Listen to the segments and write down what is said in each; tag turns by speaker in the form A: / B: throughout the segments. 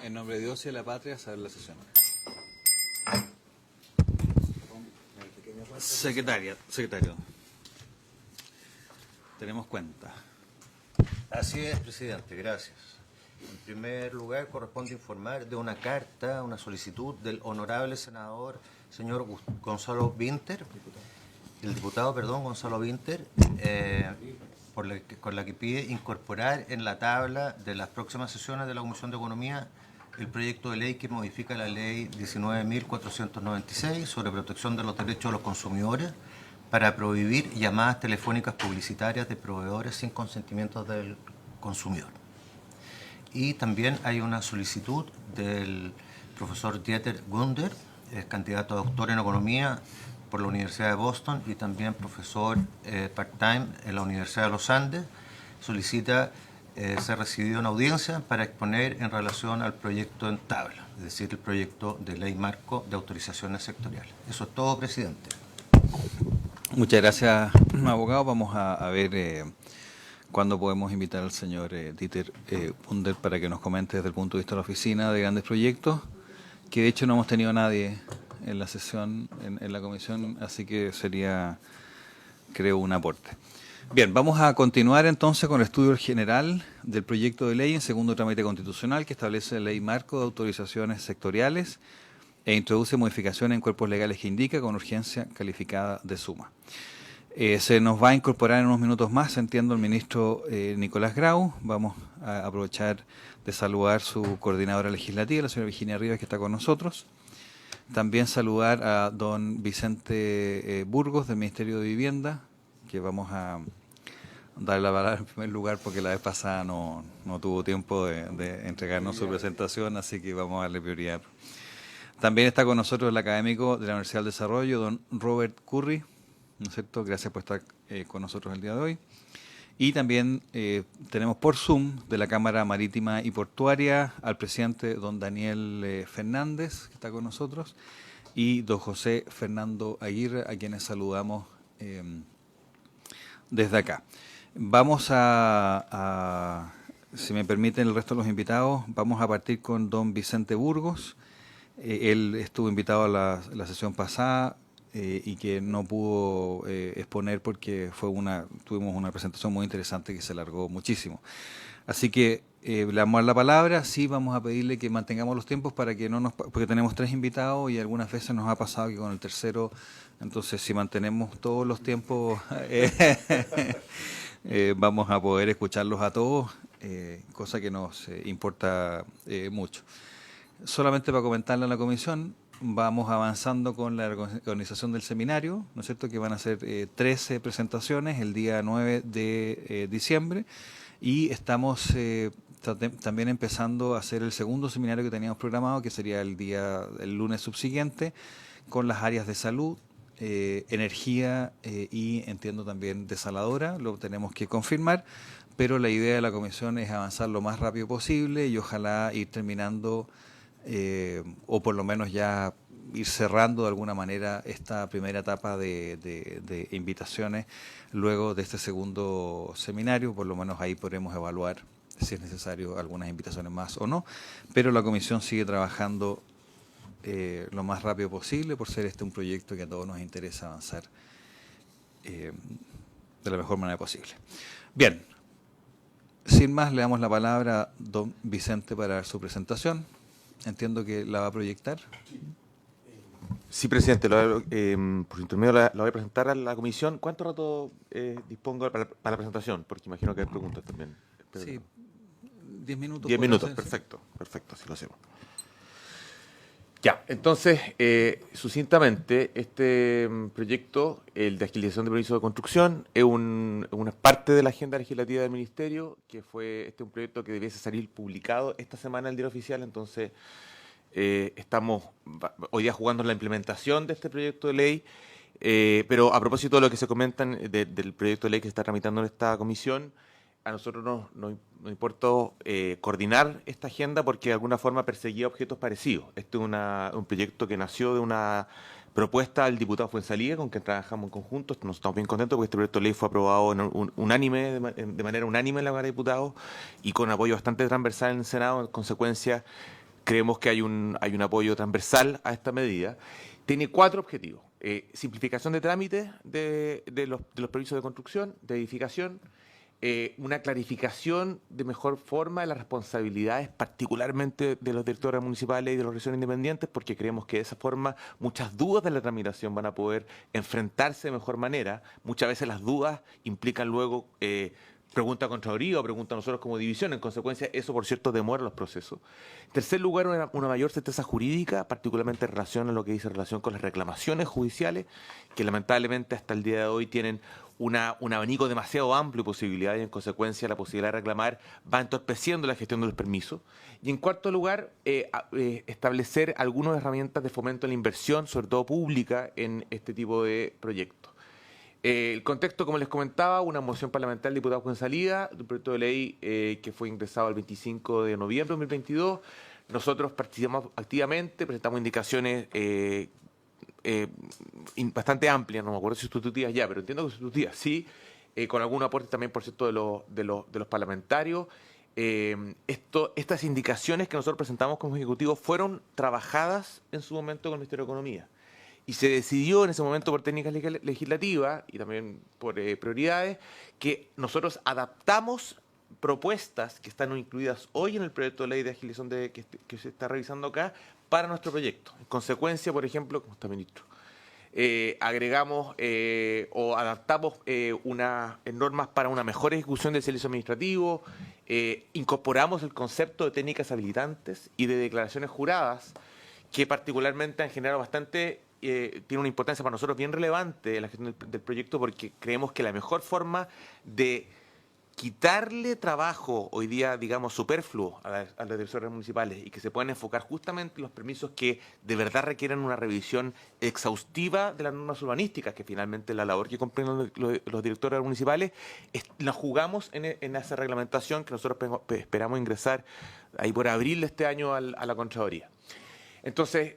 A: En nombre de Dios y de la patria, se abre la sesión. Secretario, tenemos cuenta.
B: Así es, presidente, gracias. En primer lugar, corresponde informar de una carta, una solicitud del honorable senador, señor Gonzalo Vinter, el diputado, perdón, Gonzalo Vinter, con la que pide incorporar en la tabla de las próximas sesiones de la Comisión de Economía el proyecto de ley que modifica la ley 19.496 sobre protección de los derechos de los consumidores para prohibir llamadas telefónicas publicitarias de proveedores sin consentimiento del consumidor. Y también hay una solicitud del profesor Dieter Gunder, candidato a doctor en Economía por la Universidad de Boston y también profesor part-time en la Universidad de los Andes. Solicita ser recibido en audiencia para exponer en relación al proyecto en tabla, es decir, el proyecto de ley marco de autorizaciones sectoriales. Eso es todo, presidente.
A: Muchas gracias, abogado. Vamos a ver cuándo podemos invitar al señor Dieter Wunder para que nos comente desde el punto de vista de la oficina de grandes proyectos, que de hecho no hemos tenido a nadie en la sesión, en la comisión, así que sería, creo, un aporte. Bien, vamos a continuar entonces con el estudio general del proyecto de ley en segundo trámite constitucional que establece la ley marco de autorizaciones sectoriales e introduce modificaciones en cuerpos legales que indica con urgencia calificada de suma. Se nos va a incorporar en unos minutos más, entiendo, el ministro Nicolás Grau. Vamos a aprovechar de saludar su coordinadora legislativa, la señora Virginia Rivas, que está con nosotros. También saludar a don Vicente Burgos, del Ministerio de Vivienda, que vamos a darle la palabra en primer lugar porque la vez pasada no tuvo tiempo de entregarnos su presentación, así que vamos a darle prioridad. También está con nosotros el académico de la Universidad del Desarrollo, don Robert Curry, ¿no es cierto? Gracias por estar con nosotros el día de hoy. Y también tenemos por Zoom de la Cámara Marítima y Portuaria al presidente don Daniel Fernández, que está con nosotros, y don José Fernando Aguirre, a quienes saludamos desde acá. Vamos si me permiten el resto de los invitados, vamos a partir con don Vicente Burgos. Él estuvo invitado a la sesión pasada y que no pudo exponer porque tuvimos una presentación muy interesante que se alargó muchísimo. Así que le vamos a dar la palabra. Sí, vamos a pedirle que mantengamos los tiempos para que porque tenemos 3 invitados y algunas veces nos ha pasado que con el tercero, entonces si mantenemos todos los tiempos vamos a poder escucharlos a todos, cosa que nos importa mucho. Solamente para comentarle a la comisión, vamos avanzando con la organización del seminario, ¿no es cierto?, que van a ser 13 presentaciones el día 9 de diciembre, y estamos también empezando a hacer el segundo seminario que teníamos programado, que sería el lunes subsiguiente, con las áreas de salud, energía y entiendo también desaladora, lo tenemos que confirmar, pero la idea de la comisión es avanzar lo más rápido posible y ojalá ir terminando o por lo menos ya ir cerrando de alguna manera esta primera etapa de invitaciones luego de este segundo seminario. Por lo menos ahí podremos evaluar si es necesario algunas invitaciones más o no, pero la comisión sigue trabajando lo más rápido posible por ser un proyecto que a todos nos interesa avanzar de la mejor manera posible. Bien, sin más le damos la palabra a don Vicente para dar su presentación. Entiendo que la va a proyectar.
C: Sí, presidente, por intermedio la voy a presentar a la comisión. ¿Cuánto rato dispongo para la presentación? Porque imagino que hay preguntas también.
A: Sí, 10 minutos.
C: 10 minutos, perfecto, así lo hacemos. Ya, entonces, sucintamente, este proyecto, el de agilización de permisos de construcción, es una parte de la agenda legislativa del Ministerio, que fue un proyecto que debiese salir publicado esta semana en el Diario Oficial. Entonces, estamos hoy día jugando en la implementación de este proyecto de ley, pero a propósito de lo que se comentan del proyecto de ley que se está tramitando en esta comisión, a nosotros nos importó coordinar esta agenda porque de alguna forma perseguía objetos parecidos. Este es un proyecto que nació de una propuesta del diputado Fuenzalía, con quien trabajamos en conjunto. Nos estamos bien contentos porque este proyecto de ley fue aprobado de manera unánime en la Cámara de Diputados y con apoyo bastante transversal en el Senado. En consecuencia, creemos que hay un apoyo transversal a esta medida. Tiene 4 objetivos. Simplificación de trámites de los permisos de construcción, de edificación, una clarificación de mejor forma de las responsabilidades, particularmente de los directores municipales y de los regidores independientes, porque creemos que de esa forma muchas dudas de la tramitación van a poder enfrentarse de mejor manera. Muchas veces las dudas implican luego pregunta a Contraloría o pregunta a nosotros como división. En consecuencia, eso, por cierto, demora los procesos. En tercer lugar, una mayor certeza jurídica, particularmente en relación a lo que dice en relación con las reclamaciones judiciales, que lamentablemente hasta el día de hoy tienen un abanico demasiado amplio de posibilidades y, en consecuencia, la posibilidad de reclamar va entorpeciendo la gestión de los permisos. Y, en cuarto lugar, establecer algunas herramientas de fomento a la inversión, sobre todo pública, en este tipo de proyectos. El contexto, como les comentaba, una moción parlamentaria del diputado Juan Salida, un proyecto de ley que fue ingresado el 25 de noviembre de 2022. Nosotros participamos activamente, presentamos indicaciones bastante amplias, no me acuerdo si sustitutivas ya, pero entiendo que sustitutivas sí, con algún aporte también, por cierto, de los parlamentarios. Estas indicaciones que nosotros presentamos como Ejecutivo fueron trabajadas en su momento con el Ministerio de Economía. Y se decidió en ese momento por técnicas legislativas y también por prioridades que nosotros adaptamos propuestas que están incluidas hoy en el proyecto de ley de agilización que se está revisando acá para nuestro proyecto. En consecuencia, por ejemplo, como está ministro, agregamos o adaptamos unas normas para una mejor ejecución del servicio administrativo, incorporamos el concepto de técnicas habilitantes y de declaraciones juradas que particularmente han generado tiene una importancia para nosotros bien relevante en la gestión del proyecto, porque creemos que la mejor forma de quitarle trabajo hoy día, digamos, superfluo a las direcciones municipales y que se puedan enfocar justamente en los permisos que de verdad requieren una revisión exhaustiva de las normas urbanísticas, que finalmente la labor que cumplen los directores municipales, la jugamos en esa reglamentación que nosotros esperamos ingresar ahí por abril de este año a la Contraloría. Entonces,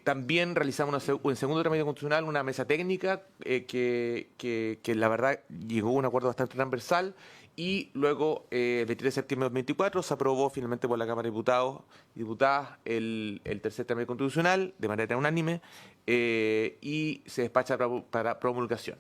C: también realizamos en segundo trámite constitucional una mesa técnica que la verdad llegó a un acuerdo bastante transversal y luego, el 23 de septiembre de 2024, se aprobó finalmente por la Cámara de Diputados y Diputadas el tercer trámite constitucional de manera unánime y se despacha para promulgación.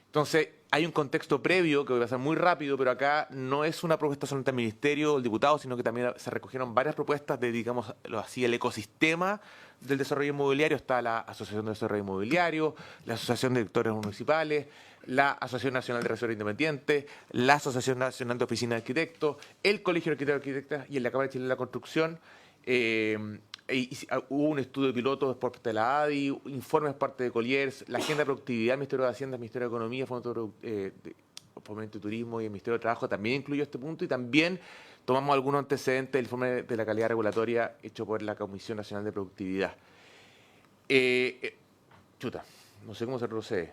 C: Entonces, hay un contexto previo que va a ser muy rápido, pero acá no es una propuesta solamente del Ministerio o del Diputado, sino que también se recogieron varias propuestas de, digamos así, el ecosistema del desarrollo inmobiliario. Está la Asociación de Desarrollo Inmobiliario, la Asociación de Directores Municipales, la Asociación Nacional de Regidores Independientes, la Asociación Nacional de Oficinas de Arquitectos, el Colegio de Arquitectos y Arquitectas y en la Cámara de Chile de la Construcción. Hubo un estudio piloto por parte de la ADI, informes por parte de Colliers, la agenda de productividad del Ministerio de Hacienda, el Ministerio de Economía, Fomento de Turismo y el Ministerio de Trabajo también incluyó este punto, y también tomamos algunos antecedentes del informe de la calidad regulatoria hecho por la Comisión Nacional de Productividad. No sé cómo se procede.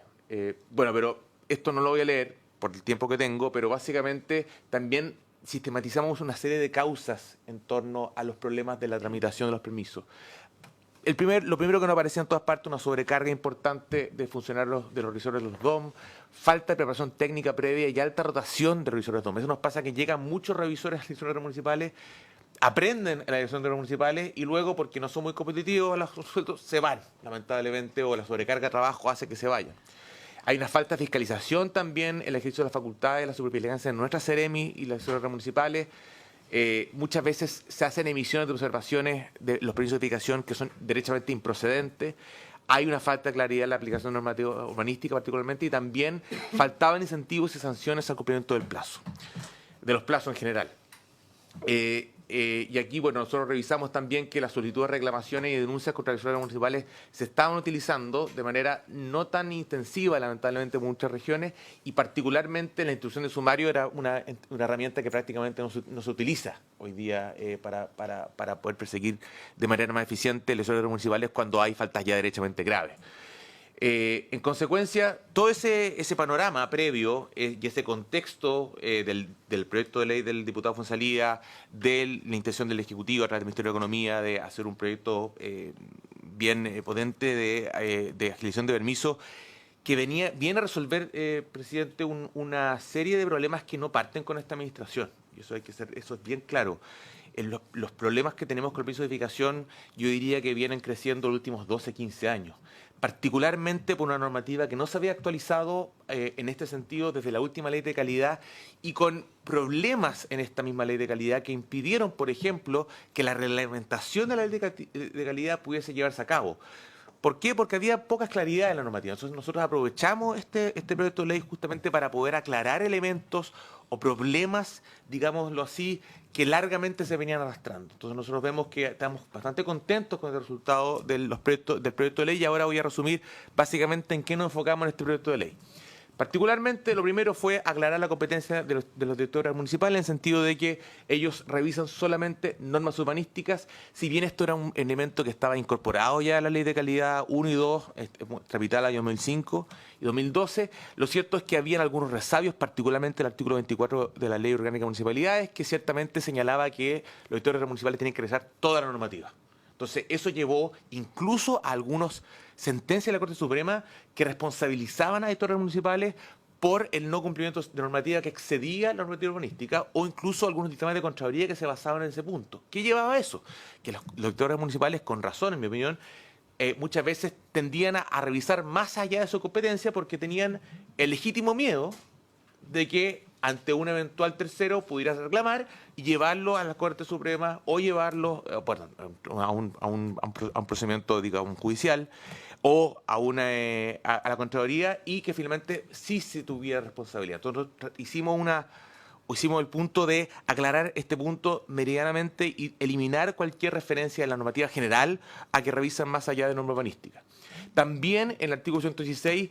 C: Bueno, pero esto no lo voy a leer por el tiempo que tengo, pero básicamente también sistematizamos una serie de causas en torno a los problemas de la tramitación de los permisos. Lo primero que nos aparecía en todas partes, una sobrecarga importante de funcionarios de los revisores de los DOM, falta de preparación técnica previa y alta rotación de revisores DOM. Eso nos pasa que llegan muchos revisores municipales, aprenden en la dirección de los municipales y luego, porque no son muy competitivos los sueldos, se van, lamentablemente, o la sobrecarga de trabajo hace que se vayan. Hay una falta de fiscalización también en el ejercicio de las facultades, la supervigilancia en nuestras CEREMI y las direcciones municipales. Muchas veces se hacen emisiones de observaciones de los permisos de edificación que son derechamente improcedentes. Hay una falta de claridad en la aplicación normativa urbanística particularmente, y también faltaban incentivos y sanciones al cumplimiento del plazo, de los plazos en general. Y aquí, bueno, nosotros revisamos también que las solicitudes de reclamaciones y denuncias contra las autoridades municipales se estaban utilizando de manera no tan intensiva, lamentablemente, en muchas regiones, y particularmente la instrucción de sumario era una herramienta que prácticamente no se utiliza hoy día para poder perseguir de manera más eficiente las autoridades municipales cuando hay faltas ya derechamente graves. En consecuencia, todo ese panorama previo y ese contexto del proyecto de ley del diputado Fonsalía, de la intención del Ejecutivo a través del Ministerio de Economía de hacer un proyecto bien potente de agilización de permisos, que viene a resolver, presidente, una serie de problemas que no parten con esta administración. Y eso es bien claro. los problemas que tenemos con el permiso de edificación, yo diría que vienen creciendo los últimos 12, 15 años. Particularmente por una normativa que no se había actualizado en este sentido desde la última ley de calidad y con problemas en esta misma ley de calidad que impidieron, por ejemplo, que la reglamentación de la ley de calidad pudiese llevarse a cabo. ¿Por qué? Porque había poca claridad en la normativa. Entonces nosotros aprovechamos este proyecto de ley justamente para poder aclarar elementos o problemas, digámoslo así, que largamente se venían arrastrando. Entonces nosotros vemos que estamos bastante contentos con el resultado del proyecto de ley y ahora voy a resumir básicamente en qué nos enfocamos en este proyecto de ley. Particularmente, lo primero fue aclarar la competencia de los directores municipales en el sentido de que ellos revisan solamente normas urbanísticas, si bien esto era un elemento que estaba incorporado ya a la Ley de Calidad 1 y 2, tramitada el año 2005 y 2012, lo cierto es que habían algunos resabios, particularmente el artículo 24 de la Ley Orgánica de Municipalidades, que ciertamente señalaba que los directores municipales tienen que revisar toda la normativa. Entonces, eso llevó incluso a algunas sentencias de la Corte Suprema que responsabilizaban a directores municipales por el no cumplimiento de normativa que excedía la normativa urbanística o incluso algunos dictámenes de Contraloría que se basaban en ese punto. ¿Qué llevaba a eso? Que los directores municipales, con razón, en mi opinión, muchas veces tendían a revisar más allá de su competencia porque tenían el legítimo miedo de que ante un eventual tercero pudiera reclamar y llevarlo a la Corte Suprema o llevarlo a un procedimiento, digamos, judicial o a la Contraloría y que finalmente sí se tuviera responsabilidad. Entonces hicimos el punto de aclarar este punto meridianamente y eliminar cualquier referencia en la normativa general a que revisan más allá de norma urbanística. También en el artículo 116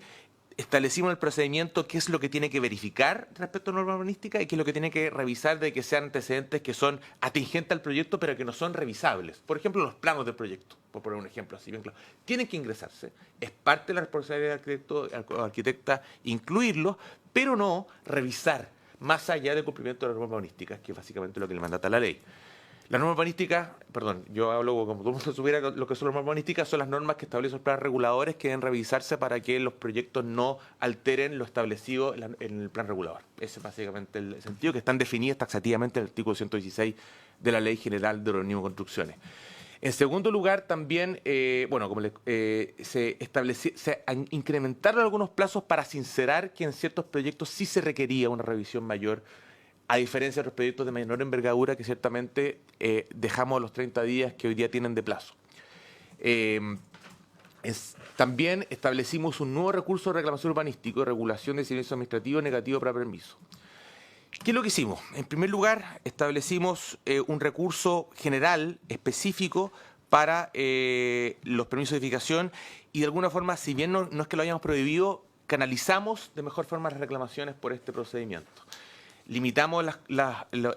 C: establecimos el procedimiento, qué es lo que tiene que verificar respecto a norma urbanística y qué es lo que tiene que revisar de que sean antecedentes que son atingentes al proyecto pero que no son revisables. Por ejemplo, los planos del proyecto, por poner un ejemplo así bien claro. Tienen que ingresarse, es parte de la responsabilidad del arquitecto o arquitecta incluirlos, pero no revisar más allá del cumplimiento de las normas urbanísticas, que es básicamente lo que le mandata la ley. Las normas urbanísticas, yo hablo como todo el mundo supiera lo que son las normas urbanísticas, son las normas que establecen los planes reguladores que deben revisarse para que los proyectos no alteren lo establecido en el plan regulador. Ese es básicamente el sentido, que están definidas taxativamente en el artículo 116 de la Ley General de Urbanismo y Construcciones. En segundo lugar, también, se incrementaron algunos plazos para sincerar que en ciertos proyectos sí se requería una revisión mayor, a diferencia de los proyectos de menor envergadura que ciertamente dejamos los 30 días que hoy día tienen de plazo. También establecimos un nuevo recurso de reclamación urbanístico, regulación de silencio administrativo negativo para permiso. ¿Qué es lo que hicimos? En primer lugar, establecimos un recurso general específico para los permisos de edificación y de alguna forma, si bien no es que lo hayamos prohibido, canalizamos de mejor forma las reclamaciones por este procedimiento. Limitamos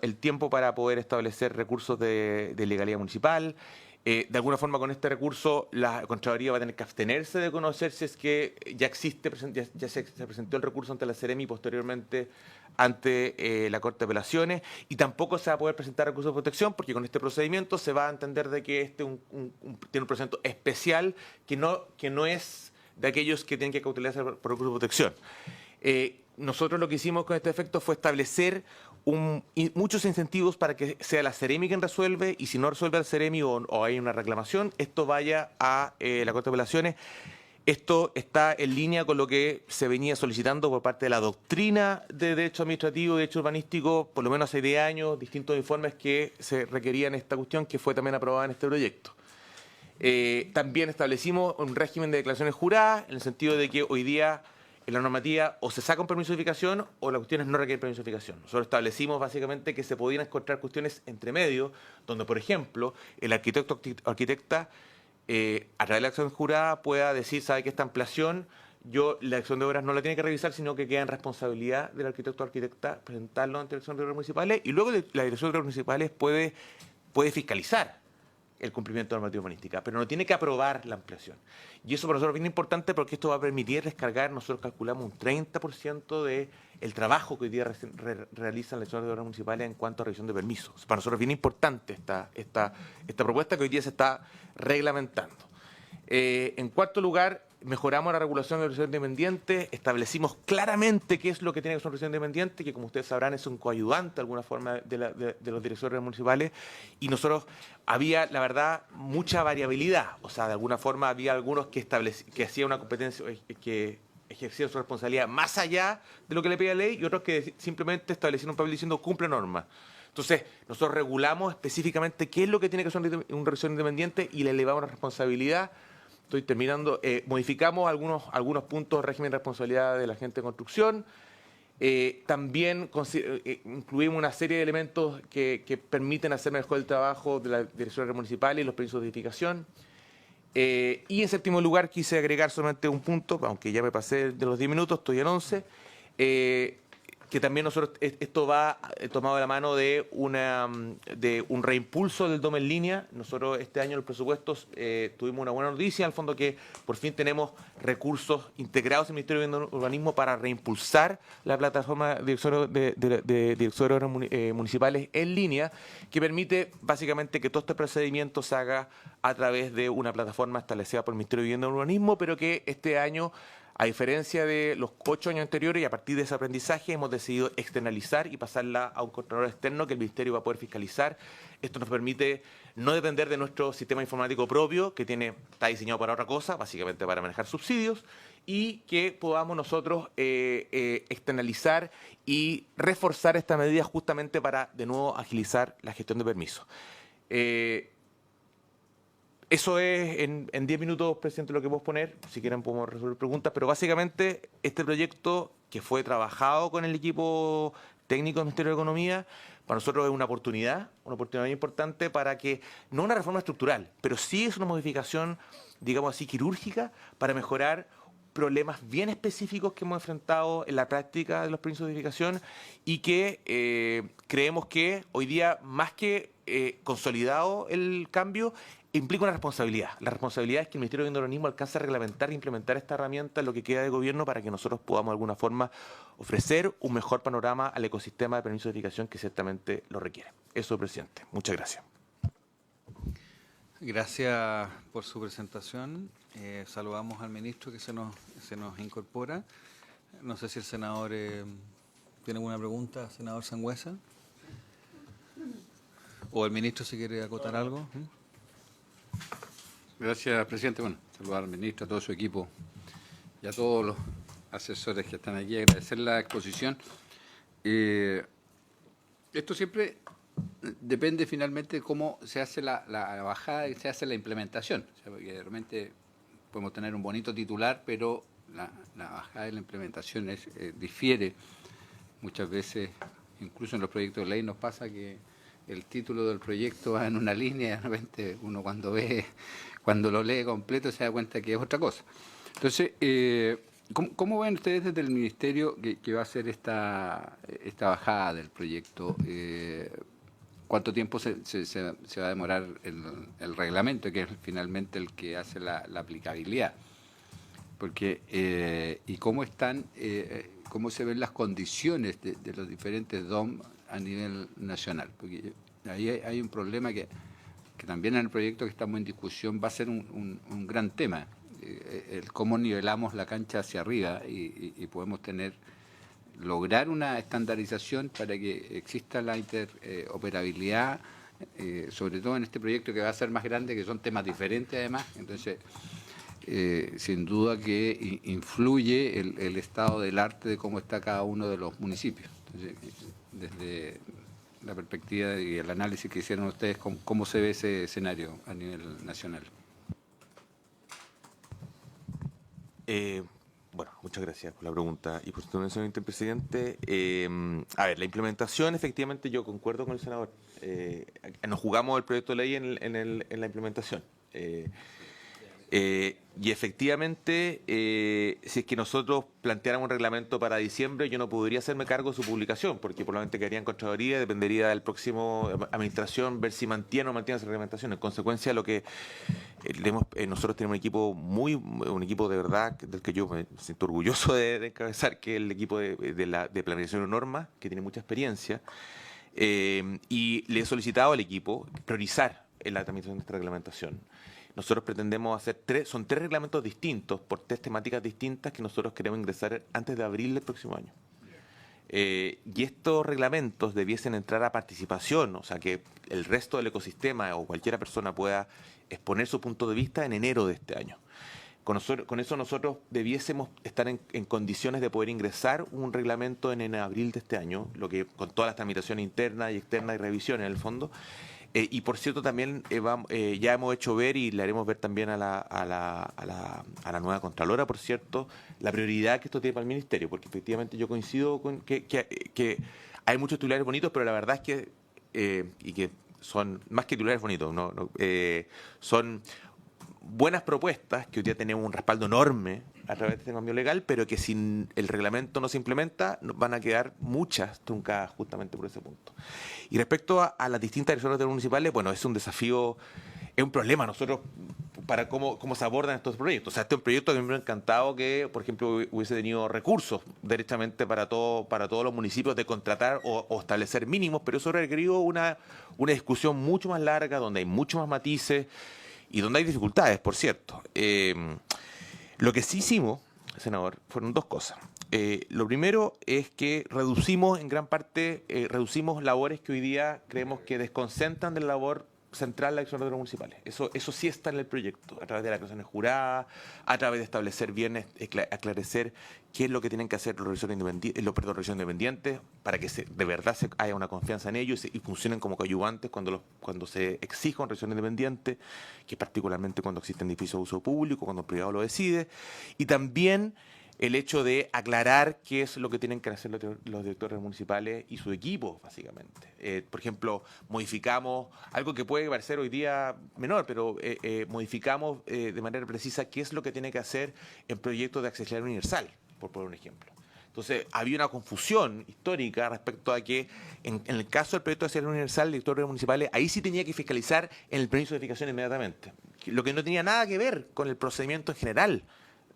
C: el tiempo para poder establecer recursos de legalidad municipal. De alguna forma, con este recurso, la Contraloría va a tener que abstenerse de conocer si es que ya existe, ya se presentó el recurso ante la Seremi y posteriormente ante la Corte de Apelaciones, y tampoco se va a poder presentar recurso de protección porque con este procedimiento se va a entender de que tiene un procedimiento especial que no es de aquellos que tienen que cautelarse por recurso de protección. Nosotros lo que hicimos con este efecto fue establecer muchos incentivos para que sea la Seremi quien resuelve, y si no resuelve el Seremi o hay una reclamación, esto vaya a la Corte de Apelaciones. Esto está en línea con lo que se venía solicitando por parte de la doctrina de derecho administrativo y derecho urbanístico, por lo menos hace 10 años, distintos informes que se requerían esta cuestión, que fue también aprobada en este proyecto. También establecimos un régimen de declaraciones juradas, en el sentido de que hoy día en la normativa o se saca un permiso de edificación o las cuestiones no requieren permiso de edificación. Nosotros establecimos básicamente que se podían encontrar cuestiones entre medio, donde, por ejemplo, el arquitecto o arquitecta, a través de la acción jurada, pueda decir, sabe que esta ampliación, la acción de obras no la tiene que revisar, sino que queda en responsabilidad del arquitecto o arquitecta presentarlo ante la Dirección de Obras Municipales, y luego la Dirección de Obras Municipales puede fiscalizar el cumplimiento de la normativa urbanística, pero no tiene que aprobar la ampliación. Y eso para nosotros es bien importante porque esto va a permitir descargar, nosotros calculamos un 30% del trabajo que hoy día realizan las direcciones de obras municipales en cuanto a revisión de permisos. Para nosotros es bien importante esta propuesta que hoy día se está reglamentando. En cuarto lugar, mejoramos la regulación de la organización independiente, establecimos claramente qué es lo que tiene que ser una organización independiente, que como ustedes sabrán es un coayudante de alguna forma de los directores municipales, y nosotros había, la verdad, mucha variabilidad. O sea, de alguna forma había algunos que hacían una competencia, que ejercían su responsabilidad más allá de lo que le pedía la ley, y otros que simplemente establecieron un papel diciendo cumple normas. Entonces, nosotros regulamos específicamente qué es lo que tiene que ser una organización independiente y le elevamos la responsabilidad. Estoy terminando. Modificamos algunos puntos del régimen de responsabilidad de la agente de construcción. También incluimos una serie de elementos que permiten hacer mejor el trabajo de la dirección municipal y los permisos de edificación. Y en séptimo lugar quise agregar solamente un punto, aunque ya me pasé de los 10 minutos, estoy en 11. Que también nosotros, esto va tomado de la mano de un reimpulso del DOM en línea. Nosotros este año en los presupuestos tuvimos una buena noticia, al fondo que por fin tenemos recursos integrados en el Ministerio de Vivienda y Urbanismo para reimpulsar la plataforma de directores municipales en línea, que permite básicamente que todo este procedimiento se haga a través de una plataforma establecida por el Ministerio de Vivienda y Urbanismo, pero que este año, a diferencia de los 8 años anteriores, y a partir de ese aprendizaje hemos decidido externalizar y pasarla a un controlador externo que el Ministerio va a poder fiscalizar. Esto nos permite no depender de nuestro sistema informático propio, que está diseñado para otra cosa, básicamente para manejar subsidios, y que podamos nosotros externalizar y reforzar esta medida justamente para, de nuevo, agilizar la gestión de permisos. Eso es en 10 minutos, presidente, lo que podemos poner. Si quieren podemos resolver preguntas, pero básicamente este proyecto, que fue trabajado con el equipo técnico del Ministerio de Economía, para nosotros es una oportunidad muy importante para que, no una reforma estructural, pero sí es una modificación, digamos así, quirúrgica, para mejorar problemas bien específicos que hemos enfrentado en la práctica de los permisos de edificación, y que creemos que hoy día, más que consolidado el cambio, implica una responsabilidad. La responsabilidad es que el Ministerio de Vivienda y Urbanismo alcance a reglamentar e implementar esta herramienta en lo que queda de gobierno, para que nosotros podamos de alguna forma ofrecer un mejor panorama al ecosistema de permisos de edificación que ciertamente lo requiere. Eso, presidente. Muchas gracias.
A: Gracias por su presentación. Saludamos al ministro que se nos incorpora. No sé si el senador tiene alguna pregunta, senador Sangüesa. O el ministro, si quiere acotar algo.
D: Gracias, presidente. Bueno, saludar al ministro, a todo su equipo y a todos los asesores que están aquí. Agradecer la exposición. Esto siempre depende finalmente de cómo se hace la bajada y se hace la implementación. O sea, porque realmente podemos tener un bonito titular, pero la bajada y la implementación difiere muchas veces. Incluso en los proyectos de ley nos pasa que el título del proyecto va en una línea y de repente uno cuando lo lee completo se da cuenta que es otra cosa. Entonces, ¿cómo ven ustedes desde el Ministerio que va a ser esta bajada del proyecto? ¿Cuánto tiempo se va a demorar el reglamento, que es finalmente el que hace la aplicabilidad? Porque, ¿y cómo se ven las condiciones de los diferentes DOM a nivel nacional? Porque ahí hay un problema que también en el proyecto que estamos en discusión va a ser un gran tema, el cómo nivelamos la cancha hacia arriba y podemos lograr una estandarización para que exista la interoperabilidad, sobre todo en este proyecto que va a ser más grande, que son temas diferentes además. Entonces, sin duda que influye el estado del arte de cómo está cada uno de los municipios. Entonces, desde la perspectiva y el análisis que hicieron ustedes, ¿cómo se ve ese escenario a nivel nacional?
C: Bueno, muchas gracias por la pregunta y por su intervención, presidente. A ver, la implementación, efectivamente, yo concuerdo con el senador. Nos jugamos el proyecto de ley en la implementación. Y efectivamente, si es que nosotros planteáramos un reglamento para diciembre, yo no podría hacerme cargo de su publicación, porque probablemente quedaría en Contraloría, dependería del próximo administración ver si mantiene o no mantiene esa reglamentación. En consecuencia, lo que nosotros tenemos un equipo de verdad del que yo me siento orgulloso de encabezar, que es el equipo de planificación de normas, que tiene mucha experiencia, y le he solicitado al equipo priorizar en la tramitación de esta reglamentación. nosotros pretendemos hacer son 3 reglamentos distintos por 3 temáticas distintas que nosotros queremos ingresar antes de abril del próximo año. Y estos reglamentos debiesen entrar a participación, o sea, que el resto del ecosistema o cualquier persona pueda exponer su punto de vista en enero de este año. Con eso nosotros debiésemos estar en condiciones de poder ingresar un reglamento en abril de este año, lo que con todas las tramitaciones internas y externas y revisiones en el fondo. Y por cierto también ya hemos hecho ver y le haremos ver también a la nueva Contralora, por cierto, la prioridad que esto tiene para el Ministerio, porque efectivamente yo coincido con que hay muchos titulares bonitos, pero la verdad es que, y que son más que titulares bonitos, son buenas propuestas, que hoy día tenemos un respaldo enorme a través de este cambio legal, pero que si el reglamento no se implementa, van a quedar muchas truncadas justamente por ese punto. Y respecto a las distintas direcciones municipales, bueno, es un desafío, es un problema nosotros para cómo se abordan estos proyectos. O sea, este es un proyecto que me hubiera encantado que, por ejemplo, hubiese tenido recursos derechamente para todos los municipios de contratar o establecer mínimos, pero eso requirió una discusión mucho más larga, donde hay muchos más matices, y donde hay dificultades, por cierto. Lo que sí hicimos, senador, fueron 2 cosas. Lo primero es que reducimos en gran parte, reducimos labores que hoy día creemos que desconcentran de la labor central la acción de los municipales. Eso sí está en el proyecto, a través de las acciones juradas, a través de establecer bien, aclarecer qué es lo que tienen que hacer los revisores independientes para que de verdad haya una confianza en ellos y funcionen como coadyuvantes cuando se exija una revisión independiente, que particularmente cuando existen edificios de uso público, cuando el privado lo decide, y también el hecho de aclarar qué es lo que tienen que hacer los directores municipales y su equipo, básicamente. Por ejemplo, modificamos algo que puede parecer hoy día menor, pero modificamos de manera precisa qué es lo que tiene que hacer en proyectos de accesibilidad universal, por poner un ejemplo. Entonces, había una confusión histórica respecto a que, en el caso del proyecto de accesibilidad universal, el director municipales, ahí sí tenía que fiscalizar en el permiso de edificación inmediatamente, lo que no tenía nada que ver con el procedimiento en general.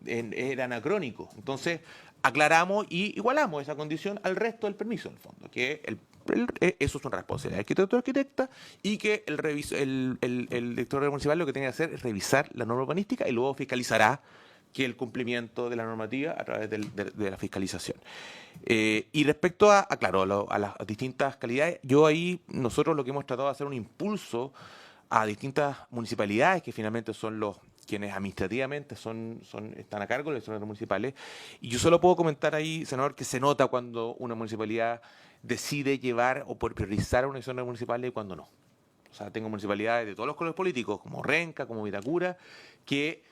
C: Era anacrónico. Entonces, aclaramos y igualamos esa condición al resto del permiso, en el fondo, que eso es una responsabilidad del arquitecto o arquitecta, y que el director municipal lo que tiene que hacer es revisar la norma urbanística y luego fiscalizará que el cumplimiento de la normativa a través de la fiscalización. Y respecto a las distintas calidades, nosotros lo que hemos tratado de hacer un impulso a distintas municipalidades que finalmente son quienes administrativamente están a cargo de las zonas municipales. Y yo solo puedo comentar ahí, senador, que se nota cuando una municipalidad decide llevar o priorizar una zona municipal y cuando no. O sea, tengo municipalidades de todos los colores políticos, como Renca, como Vitacura, que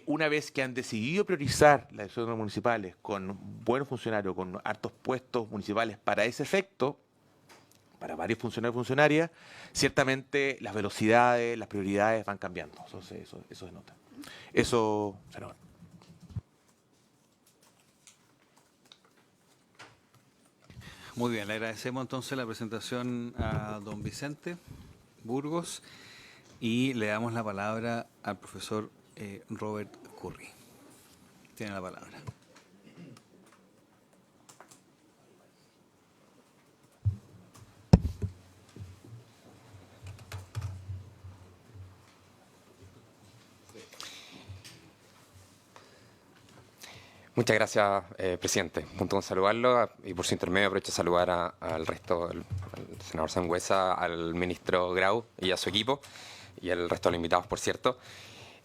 C: una vez que han decidido priorizar las zonas municipales con buenos funcionarios, con hartos puestos municipales para ese efecto, para varios funcionarios y funcionarias, ciertamente las velocidades, las prioridades van cambiando. Entonces, eso se nota. Eso, senador.
A: Muy bien, le agradecemos entonces la presentación a don Vicente Burgos y le damos la palabra al profesor Robert Curry. Tiene la palabra.
E: Muchas gracias, presidente. Junto con saludarlo y por su intermedio aprovecho a saludar al resto, al senador Sangüesa, al ministro Grau y a su equipo y al resto de los invitados, por cierto.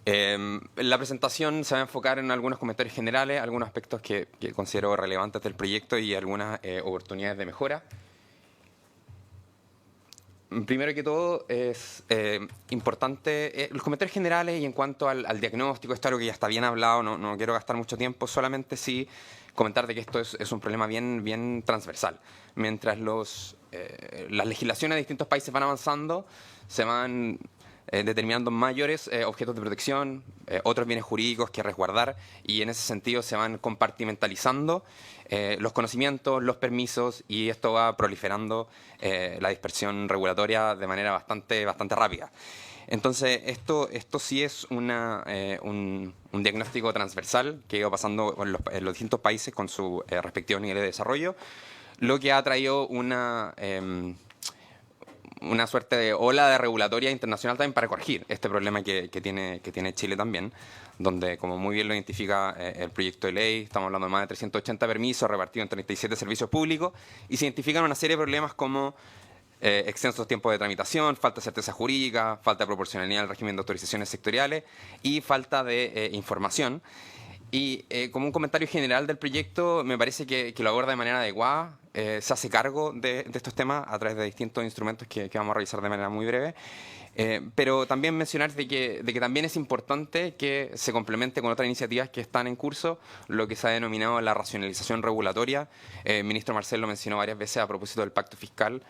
E: La presentación se va a enfocar en algunos comentarios generales, algunos aspectos que considero relevantes del proyecto y algunas oportunidades de mejora. Primero que todo, es importante los comentarios generales y en cuanto al diagnóstico, esto es algo que ya está bien hablado, no quiero gastar mucho tiempo, solamente sí comentar de que esto es un problema bien transversal. Mientras las legislaciones de distintos países van avanzando, se van determinando mayores objetos de protección, otros bienes jurídicos que resguardar, y en ese sentido se van compartimentalizando los conocimientos, los permisos, y esto va proliferando la dispersión regulatoria de manera bastante rápida. Entonces, esto sí es un diagnóstico transversal que ha ido pasando en los distintos países con su respectivo nivel de desarrollo, lo que ha traído una suerte de ola de regulatoria internacional también para corregir este problema que tiene Chile también, donde, como muy bien lo identifica el proyecto de ley, estamos hablando de más de 380 permisos repartidos en 37 servicios públicos, y se identifican una serie de problemas como extensos tiempos de tramitación, falta de certeza jurídica, falta de proporcionalidad al régimen de autorizaciones sectoriales y falta de información. Y como un comentario general del proyecto, me parece que lo aborda de manera adecuada, se hace cargo de estos temas a través de distintos instrumentos que vamos a revisar de manera muy breve. Pero también mencionar de que también es importante que se complemente con otras iniciativas que están en curso, lo que se ha denominado la racionalización regulatoria. El ministro Marcel lo mencionó varias veces a propósito del pacto fiscal,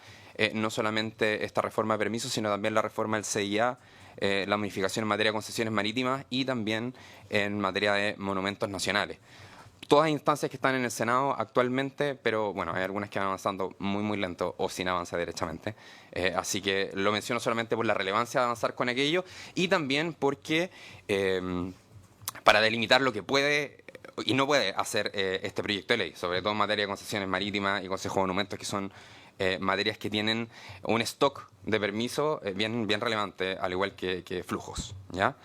E: no solamente esta reforma de permisos, sino también la reforma del CIA, la modificación en materia de concesiones marítimas y también en materia de monumentos nacionales. Todas instancias que están en el Senado actualmente, pero bueno, hay algunas que van avanzando muy lento o sin avance derechamente. Así que lo menciono solamente por la relevancia de avanzar con aquello y también porque para delimitar lo que puede y no puede hacer este proyecto de ley, sobre todo en materia de concesiones marítimas y consejo de monumentos, que son materias que tienen un stock de permiso bien relevante, al igual que flujos, ¿ya?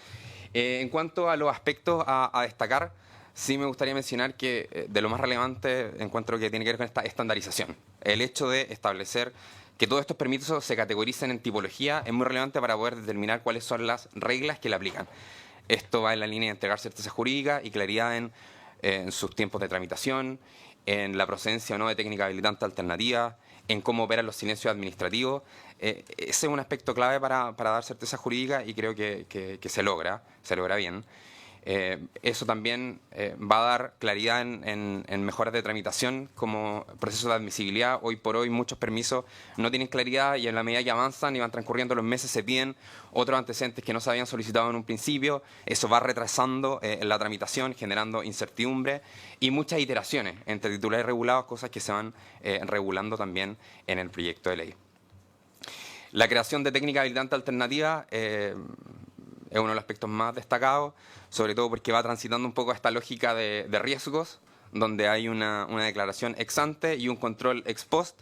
E: En cuanto a los aspectos a destacar, sí me gustaría mencionar que de lo más relevante encuentro que tiene que ver con esta estandarización. El hecho de establecer que todos estos permisos se categoricen en tipología es muy relevante para poder determinar cuáles son las reglas que le aplican. Esto va en la línea de entregar certeza jurídica y claridad en sus tiempos de tramitación, en la procedencia o no de técnica habilitante alternativa, en cómo operan los silencios administrativos. Ese es un aspecto clave para dar certeza jurídica y creo que se logra bien. Eso también va a dar claridad en mejoras de tramitación como proceso de admisibilidad. Hoy por hoy muchos permisos no tienen claridad y en la medida que avanzan y van transcurriendo los meses se piden otros antecedentes que no se habían solicitado en un principio. Eso va retrasando la tramitación, generando incertidumbre y muchas iteraciones entre titulares regulados, cosas que se van regulando también en el proyecto de ley. La creación de técnica habilitante alternativa es uno de los aspectos más destacados, sobre todo porque va transitando un poco esta lógica de riesgos, donde hay una declaración ex ante y un control ex post.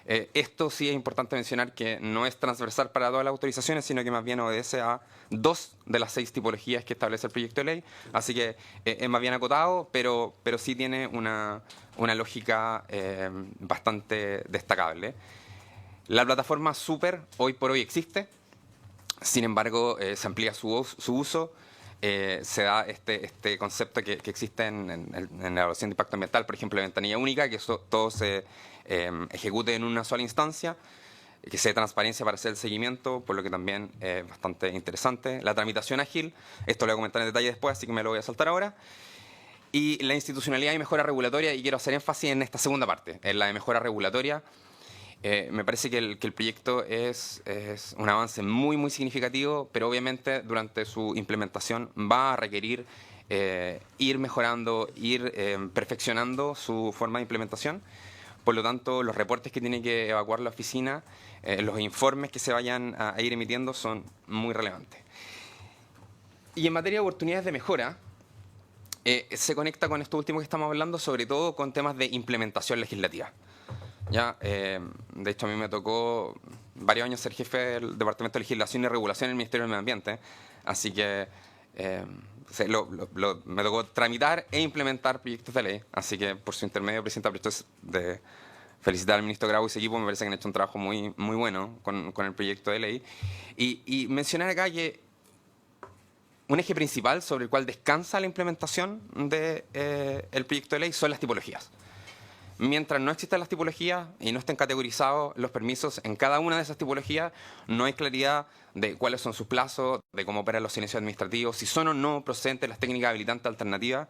E: Esto sí es importante mencionar que no es transversal para todas las autorizaciones, sino que más bien obedece a 2 de las 6 tipologías que establece el proyecto de ley. Así que es más bien acotado, pero sí tiene una lógica bastante destacable. La plataforma Super hoy por hoy existe. Sin embargo, se amplía su uso, se da este concepto que existe en la evaluación de impacto ambiental, por ejemplo, la ventanilla única, que todo se ejecute en una sola instancia, que se dé transparencia para hacer el seguimiento, por lo que también es bastante interesante. La tramitación ágil, esto lo voy a comentar en detalle después, así que me lo voy a saltar ahora. Y la institucionalidad y mejora regulatoria, y quiero hacer énfasis en esta segunda parte, en la de mejora regulatoria. Me parece que el proyecto es un avance muy significativo, pero obviamente durante su implementación va a requerir ir mejorando, ir perfeccionando su forma de implementación. Por lo tanto, los reportes que tiene que evacuar la oficina, los informes que se vayan a ir emitiendo son muy relevantes. Y en materia de oportunidades de mejora, se conecta con esto último que estamos hablando, sobre todo con temas de implementación legislativa. Ya, de hecho, a mí me tocó varios años ser jefe del Departamento de Legislación y Regulación en el Ministerio del Medio Ambiente, así que me tocó tramitar e implementar proyectos de ley, así que por su intermedio, Presidenta, aprovecho de felicitar al ministro Grau y su equipo. Me parece que han hecho un trabajo muy bueno con el proyecto de ley. Y mencionar acá que un eje principal sobre el cual descansa la implementación del proyecto de ley son las tipologías. Mientras no existan las tipologías y no estén categorizados los permisos en cada una de esas tipologías, no hay claridad de cuáles son sus plazos, de cómo operan los silencios administrativos, si son o no procedentes las técnicas habilitantes alternativas.